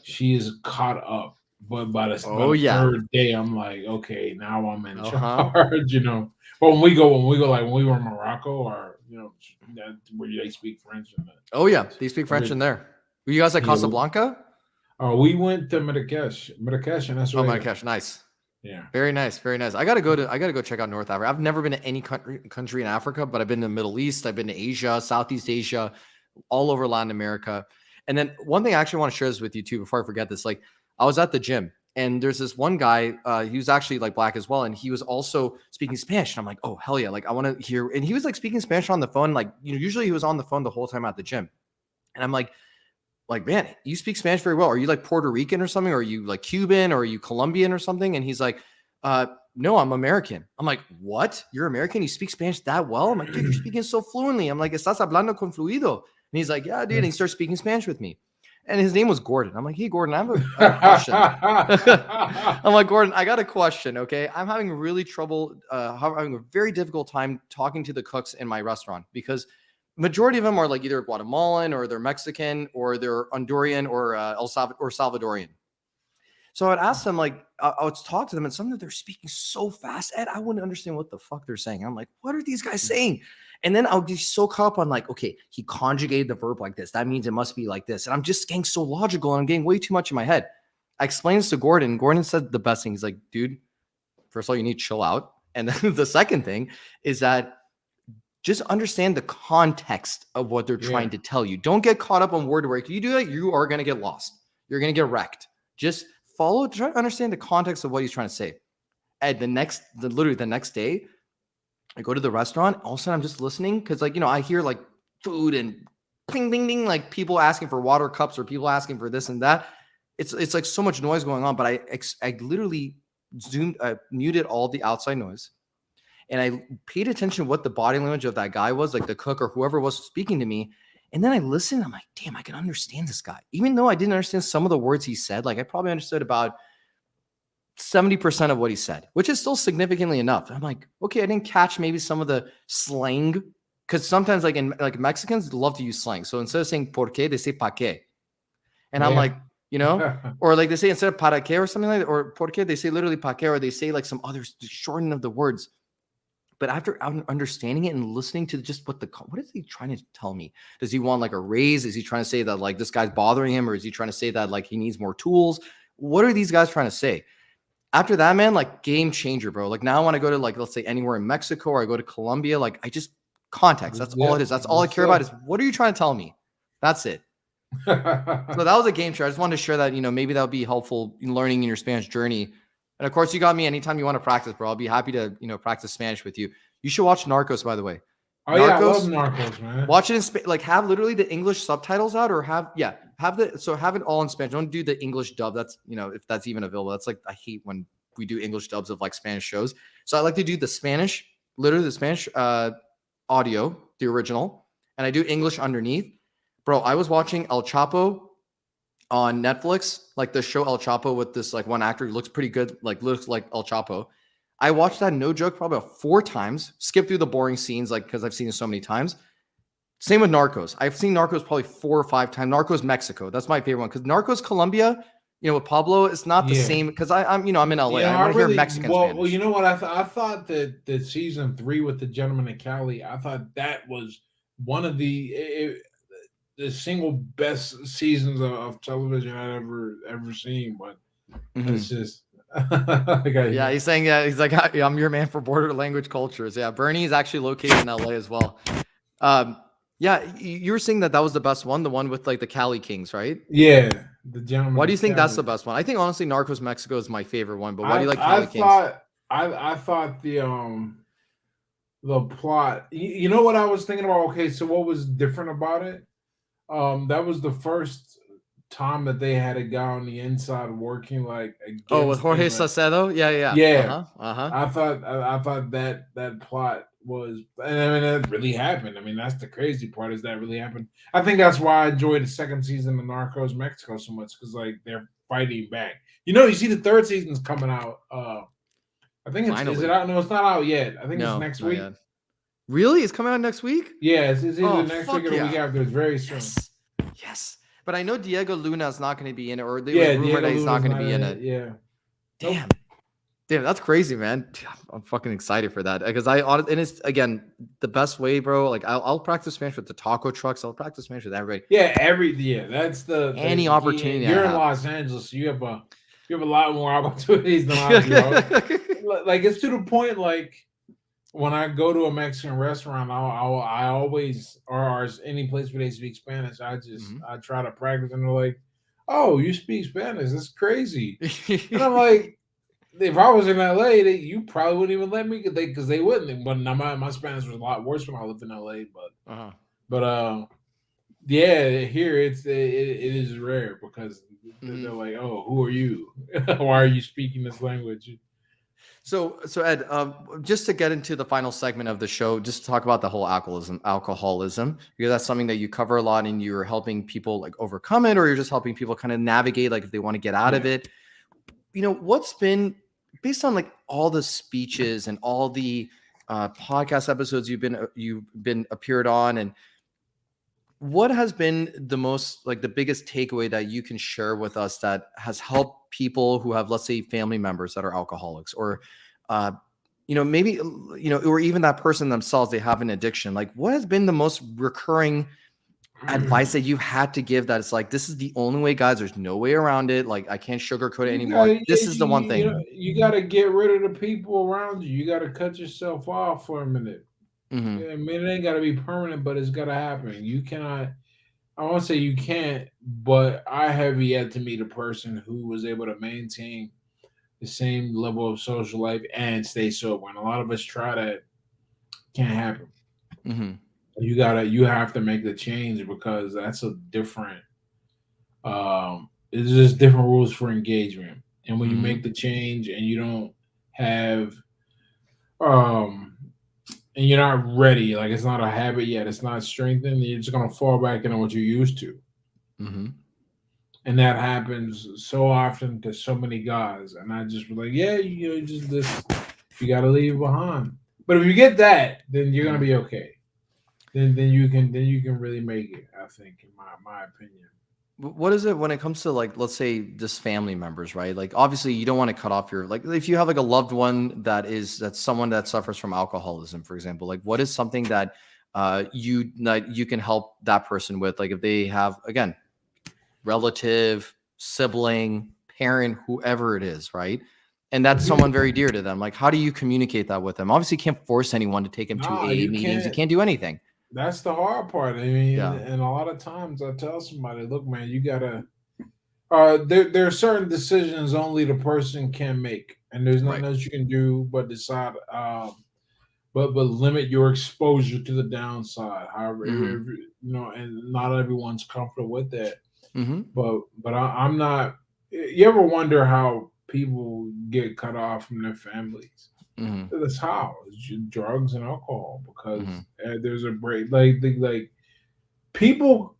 B: she is caught up. But by
A: Oh
B: the
A: yeah.
B: third day, I'm like, okay, now I'm in
A: Uh huh.
B: charge, But when we were in Morocco, or that where they speak French and
A: Oh yeah. They speak French
B: every
A: in there. Were you guys at
B: yeah,
A: Casablanca?
B: we went to Marrakesh, and that's
A: Oh
B: right
A: my
B: here.
A: gosh, nice.
B: Yeah.
A: Very nice, very nice. I gotta go check out North Africa. I've never been to any country in Africa, but I've been to the Middle East, I've been to Asia, Southeast Asia, all over Latin America. And then one thing I actually want to share this with you too, before I forget this. Like, I was at the gym, and there's this one guy, he was actually like black as well, and he was also speaking Spanish. And I'm like, oh hell yeah, like I want to hear. And he was like speaking Spanish on the phone, like usually he was on the phone the whole time at the gym. And I'm like, "Man, you speak Spanish very well. Are you like Puerto Rican or something? Or are you like Cuban? Or are you Colombian or something?" And he's like, no, I'm American." I'm like, "What? You're American? You speak Spanish that well?" I'm like, "Dude, you're speaking so fluently." I'm like, "Estás hablando con fluido." And he's like, "Yeah, dude." And he starts speaking Spanish with me. And his name was Gordon. I'm like, "Hey, Gordon, I have a question." I'm like, "Gordon, I got a question. Okay. I'm having really trouble, having a very difficult time talking to the cooks in my restaurant because majority of them are like either Guatemalan or they're Mexican or they're Honduran or Salvadorian. So I'd ask them, like, I would talk to them, and some of they're speaking so fast, Ed, I wouldn't understand what the fuck they're saying. I'm like, what are these guys saying? And then I'll be so caught up on like, okay, he conjugated the verb like this. That means it must be like this. And I'm just getting so logical and I'm getting way too much in my head. I explained this to Gordon. Gordon said the best thing. He's like, "Dude, first of all, you need to chill out." And then the second thing is that just understand the context of what they're
B: Yeah.
A: trying to tell you. Don't get caught up on word to word. If you do that, you are going to get lost. You're going to get wrecked. Just try to understand the context of what he's trying to say. And literally the next day, I go to the restaurant. All of a sudden, I'm just listening because, like, I hear like food and ding, ding, ding, like people asking for water cups or people asking for this and that. It's like so much noise going on, but I literally muted all the outside noise. And I paid attention to what the body language of that guy was, like the cook or whoever was speaking to me. And then I listened. I'm like, damn, I can understand this guy. Even though I didn't understand some of the words he said, like I probably understood about 70% of what he said, which is still significantly enough. I'm like, okay, I didn't catch maybe some of the slang. Because sometimes like Mexicans love to use slang. So instead of saying por qué, they say pa qué. And I'm like, or like they say instead of para qué or something like that, or por qué, they say literally pa qué, or they say like some other shortening of the words. But after understanding it and listening to just what is he trying to tell me? Does he want like a raise? Is he trying to say that like this guy's bothering him? Or is he trying to say that like he needs more tools? What are these guys trying to say? After that, man, like game changer, bro. Like now I want to go to like, let's say anywhere in Mexico or I go to Colombia. Like context. That's all it is. That's all I care about is what are you trying to tell me? That's it. So that was a game changer. I just wanted to share that, maybe that would be helpful in learning in your Spanish journey. And of course, you got me anytime you want to practice, bro. I'll be happy to, practice Spanish with you. You should watch Narcos, by the way.
B: Oh yeah, I love
A: Narcos,
B: Narcos, man.
A: watch it in Spanish, like have literally the English subtitles out or have it all in Spanish. Don't do the English dub. That's, if that's even available. That's like, I hate when we do English dubs of like Spanish shows. So I like to do the Spanish, literally the Spanish audio, the original, and I do English underneath. Bro, I was watching El Chapo on Netflix, like the show El Chapo with this like one actor who looks pretty good, like looks like El Chapo. I watched that, no joke, probably about 4 times. Skip through the boring scenes, like because I've seen it so many times. Same with Narcos. I've seen Narcos probably 4 or 5 times. Narcos Mexico, that's my favorite one because Narcos Colombia, with Pablo, it's not the same because I'm in LA. I want to hear Mexican Spanish.
B: Well, you know what? I thought that season 3 with the gentleman in Cali, I thought that was one of the single best seasons of television I'd ever seen. But it's just
A: yeah, he's saying that he's like, I'm your man for border language cultures. Yeah, Bernie is actually located in LA as well. Yeah, you were saying that was the best one, the one with like the Cali Kings, right?
B: Yeah, the gentleman.
A: Why do you think that's the best one? I think honestly, Narcos Mexico is my favorite one. But why do you like Cali Kings?
B: I thought the plot. You know what I was thinking about? Okay, so what was different about it? That was the first time that they had a guy on the inside working like
A: with Jorge Salcedo. Yeah.
B: I thought that plot was, and I mean that really happened. I mean that's the crazy part is that really happened. I think that's why I enjoyed the second season of Narcos Mexico so much because like they're fighting back. You see the third season's coming out. I think is it out? No, it's not out yet. I think it's next week.
A: Yet. Really? It's coming out next week?
B: Yeah, it's either next week or the week after. It's very soon.
A: Yes. But I know Diego Luna is not going to be in it, or they rumored that he's not going to be in it.
B: Yeah.
A: Damn, that's crazy, man. I'm fucking excited for that because and it's again the best way, bro. Like I'll practice Spanish with the taco trucks. I'll practice Spanish with everybody.
B: Yeah, that's
A: any opportunity.
B: You're in Los Angeles, so you have a lot more opportunities than I do. Like it's to the point like. When I go to a Mexican restaurant, I always, or any place where they speak Spanish, I try to practice, and they're like, "Oh, you speak Spanish? That's crazy." And I'm like, if I was in LA, you probably wouldn't even let me because they wouldn't. But my Spanish was a lot worse when I lived in LA. But yeah, here it is rare because they're like, "Oh, who are you? Why are you speaking this language?"
A: So Ed, just to get into the final segment of the show, just to talk about the whole alcoholism, because that's something that you cover a lot, and you're helping people like overcome it, or you're just helping people kind of navigate, like if they want to get out of it. What's been based on like all the speeches and all the podcast episodes you've been appeared on, and what has been the most like the biggest takeaway that you can share with us that has helped people who have, let's say, family members that are alcoholics, or maybe or even that person themselves, they have an addiction? Like what has been the most recurring advice that you've had to give that it's like, this is the only way, guys, there's no way around it, like I can't sugarcoat it anymore, this is the one thing?
B: You got to get rid of the people around you. You got to cut yourself off for a minute.
A: Mm-hmm.
B: I mean, it ain't got to be permanent, but it's got to happen. You cannot, I won't say you can't, but I have yet to meet a person who was able to maintain the same level of social life and stay sober. And a lot of us try that. Can't happen.
A: Mm-hmm.
B: You have to make the change because that's a different, it's just different rules for engagement. And when you make the change and you don't have, and you're not ready, like it's not a habit yet, it's not strengthened, you're just gonna fall back into what you're used to.
A: Mm-hmm.
B: And that happens so often to so many guys. And I just was like, yeah, you gotta leave it behind. But if you get that, then you're gonna be okay. Then you can really make it, I think, in my opinion.
A: What is it when it comes to like, let's say just family members, right? Like obviously you don't want to cut off your, like if you have like a loved one that's someone that suffers from alcoholism, for example, like what is something that you can help that person with? Like if they have, again, relative, sibling, parent, whoever it is, right? And that's someone very dear to them. Like how do you communicate that with them? Obviously you can't force anyone to take them to AA meetings. You can't do anything.
B: That's the hard part. I mean,
A: Yeah.
B: and a lot of times I tell somebody, look, man, you gotta. There are certain decisions only the person can make, and there's nothing
A: Right.
B: else you can do but decide. But limit your exposure to the downside. However,
A: Mm-hmm.
B: and not everyone's comfortable with that.
A: Mm-hmm.
B: But I'm not. You ever wonder how people get cut off from their families?
A: Mm-hmm.
B: That's how drugs and alcohol
A: Mm-hmm.
B: because there's a break. Like people.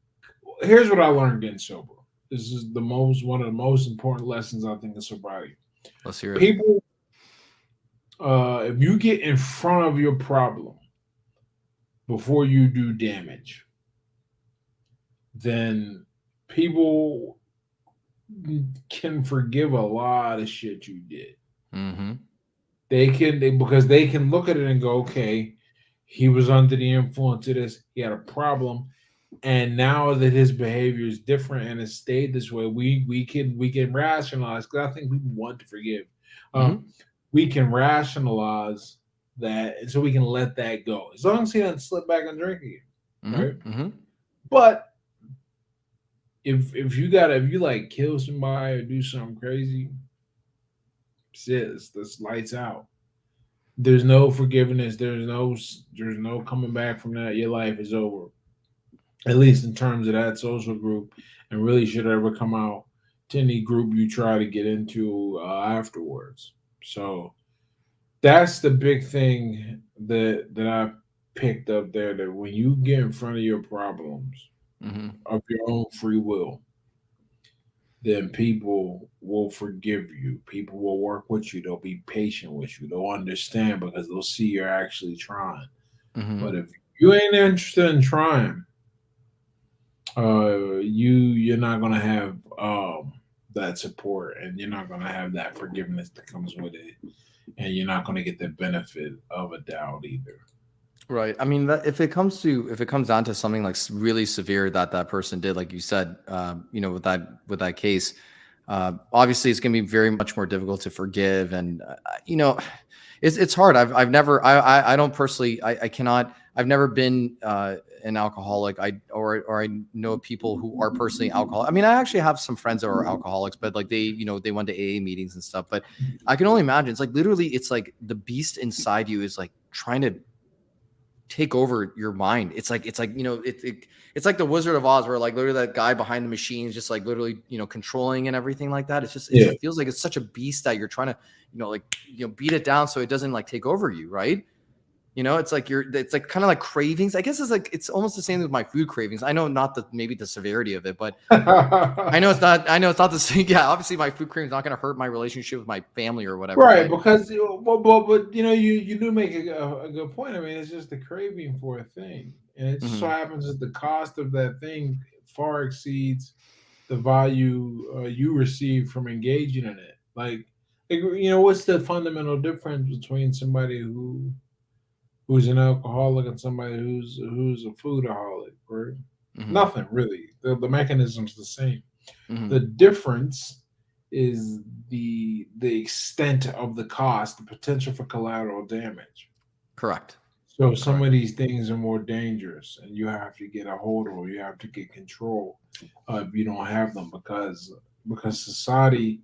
B: Here's what I learned getting sober. This is the most one of the most important lessons I think in sobriety.
A: Let's hear it.
B: People, if you get in front of your problem before you do damage, then people can forgive a lot of shit you did.
A: Mm-hmm.
B: Because they can look at it and go, okay, he was under the influence of this, he had a problem, and now that his behavior is different and it stayed this way, we can rationalize because I think people want to forgive. Um,
A: Mm-hmm.
B: we can rationalize that, and so we can let that go as long as he doesn't slip back and drink again, right?
A: Mm-hmm. Mm-hmm.
B: But if you like kill somebody or do something crazy, sis, this lights out. There's no forgiveness. There's no coming back from that. Your life is over. At least in terms of that social group, and really should ever come out to any group you try to get into afterwards. So that's the big thing that I picked up there. That when you get in front of your problems
A: Mm-hmm.
B: of your own free will, then people will forgive you. People will work with you. They'll be patient with you. They'll understand because they'll see you're actually trying.
A: Mm-hmm.
B: But if you ain't interested in trying, you're not gonna have that support, and you're not gonna have that forgiveness that comes with it, and you're not gonna get the benefit of a doubt either.
A: Right. I mean, that, if it comes down to something like really severe that that person did, like you said, with that case, obviously it's going to be very much more difficult to forgive, and it's hard. I've never I don't personally I cannot I've never been an alcoholic. I know people who are personally alcoholic. I mean, I actually have some friends that are alcoholics, but like they went to AA meetings and stuff. But I can only imagine it's like literally it's like the beast inside you is like trying to take over your mind. It's like it's like the Wizard of Oz, where like literally that guy behind the machine is just like literally controlling and everything like that. It
B: Yeah.
A: just feels like it's such a beast that you're trying to beat it down so it doesn't like take over you, right? It's like kind of like cravings. I guess it's almost the same with my food cravings. I know not the maybe the severity of it, but I know it's not the same. Yeah, obviously my food cravings not going to hurt my relationship with my family or whatever,
B: Right,
A: but
B: because but you do make a good point. I mean, it's just the craving for a thing, and it just so
A: mhm,
B: happens that the cost of that thing far exceeds the value you receive from engaging in it. What's the fundamental difference between somebody who's an alcoholic and somebody who's a foodaholic, right?
A: mhm,
B: Nothing really. The mechanism's the same. The
A: mhm.
B: difference is the extent of the cost, the potential for collateral damage.
A: Correct.
B: So some
A: Correct.
B: of these things are more dangerous, and you have to get a hold of them. You have to get control if you don't have them, because society.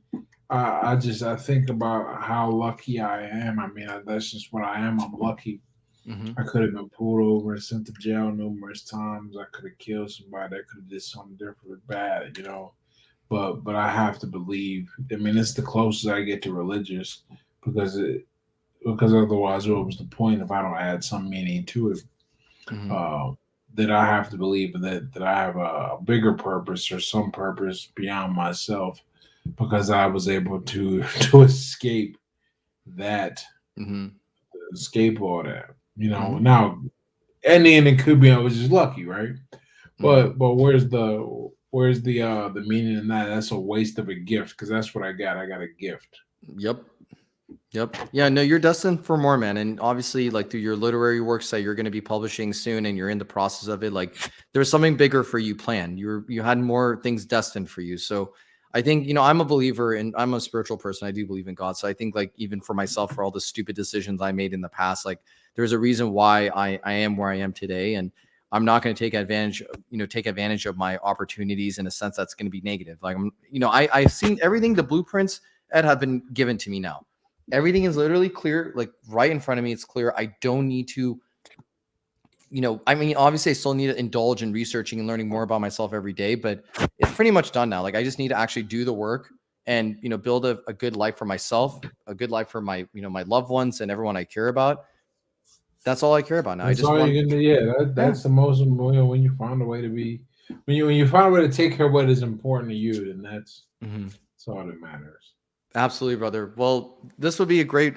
B: I think about how lucky I am. I mean, that's just what I am. I'm lucky.
A: Mhm.
B: I could have been pulled over and sent to jail numerous times. I could have killed somebody. I could have did something different bad. But I have to believe. I mean, it's the closest I get to religious because otherwise, what was the point if I don't add some meaning to it?
A: Mhm.
B: Uh, that I have to believe that I have a bigger purpose or some purpose beyond myself because I was able to to that
A: Mhm.
B: escape all that.
A: Mhm.
B: Now and then it could be I was just lucky, right?
A: Mhm.
B: But where's the meaning in that? That's a waste of a gift because that's what I got. I got a gift.
A: Yep. Yep. Yeah, no, you're destined for more, man. And obviously, like through your literary works that you're going to be publishing soon and you're in the process of it, like there's something bigger for you planned. You had more things destined for you. So I think, I'm a believer and I'm a spiritual person. I do believe in God. So I think like even for myself, for all the stupid decisions I made in the past, like there's a reason why I am where I am today. And I'm not going to take advantage of my opportunities in a sense that's going to be negative. Like I've seen everything, the blueprints that have been given to me now. Everything is literally clear, like right in front of me. It's clear. I don't need to, obviously I still need to indulge in researching and learning more about myself every day, but it's pretty much done now. Like I just need to actually do the work and, build a good life for myself, a good life for my, my loved ones and everyone I care about. That's all I care about now. I
B: That's
A: just
B: all
A: want,
B: you can do. Yeah,
A: yeah.
B: that's the most important. When you find a way to be, when you find a way to take care of what is important to you, then
A: Mhm.
B: that's all that matters.
A: Absolutely, brother. Well, this would be a great,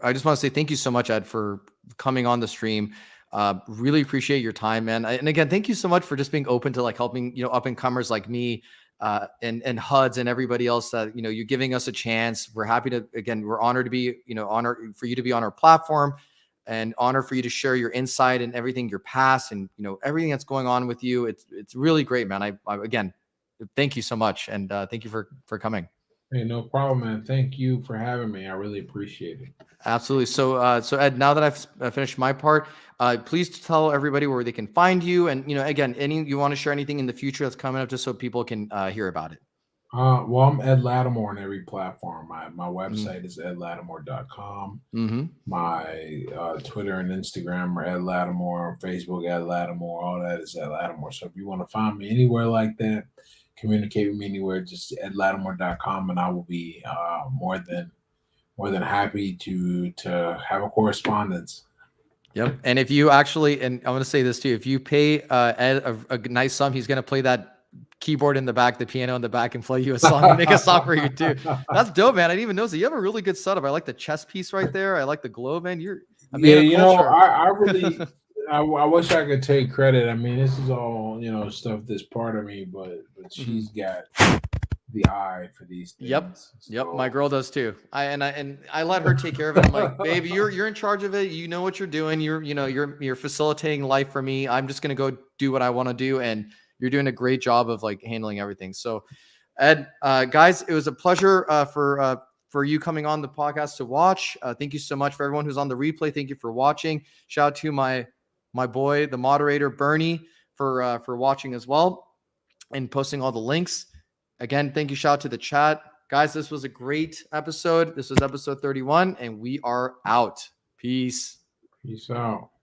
A: I just want to say thank you so much, Ed, for coming on the stream. Really appreciate your time, man. And again, thank you so much for just being open to like helping, up and comers like me, and HUDs and everybody else that, you're giving us a chance. We're happy to, again, we're honored to be, honored for you to be on our platform and honor for you to share your insight and everything, your past and, everything that's going on with you. It's really great, man. I again, thank you so much. And thank you for coming.
B: Hey, no problem, man. Thank you for having me. I really appreciate it.
A: Absolutely. So Ed, now that I've finished my part, please tell everybody where they can find you, and again, you want to share anything in the future that's coming up, just so people can hear about it.
B: Well, I'm Ed Latimore on every platform. My
A: Mm-hmm.
B: website is edlatimore.com.
A: Mm-hmm.
B: My Twitter and Instagram are Ed Latimore. Facebook Ed Latimore. All that is Ed Latimore. So if you want to find me anywhere like that, communicate with me anywhere, just edlatimore.com, and I will be more than happy to have a correspondence.
A: Yep. And if you actually, and I want to say this too, if you pay Ed a nice sum, he's going to play that keyboard in the back, the piano in the back, and play you a song and make a song for you too. That's dope, man. I didn't even notice that. You have a really good setup. I like the chess piece right there. I like the glow, man. You're a man
B: Yeah,
A: of culture.
B: I really, I wish I could take credit. I mean, this is all stuff that's part of me, but
A: Mhm.
B: she's got the eye for these
A: Yep.
B: things.
A: Yep. My
B: So
A: girl does too. I let her take care of it. I'm like, baby, you're in charge of it. You know what you're doing. You're facilitating life for me. I'm just gonna go do what I want to do, and you're doing a great job of like handling everything. So, Ed, guys, it was a pleasure for you coming on the podcast to watch. Thank you so much for everyone who's on the replay. Thank you for watching. Shout out to my boy, the moderator Bernie, for watching as well and posting all the links. Again, thank you. Shout out to the chat. Guys, this was a great episode. This was episode 31, and we are out. Peace.
B: peace out.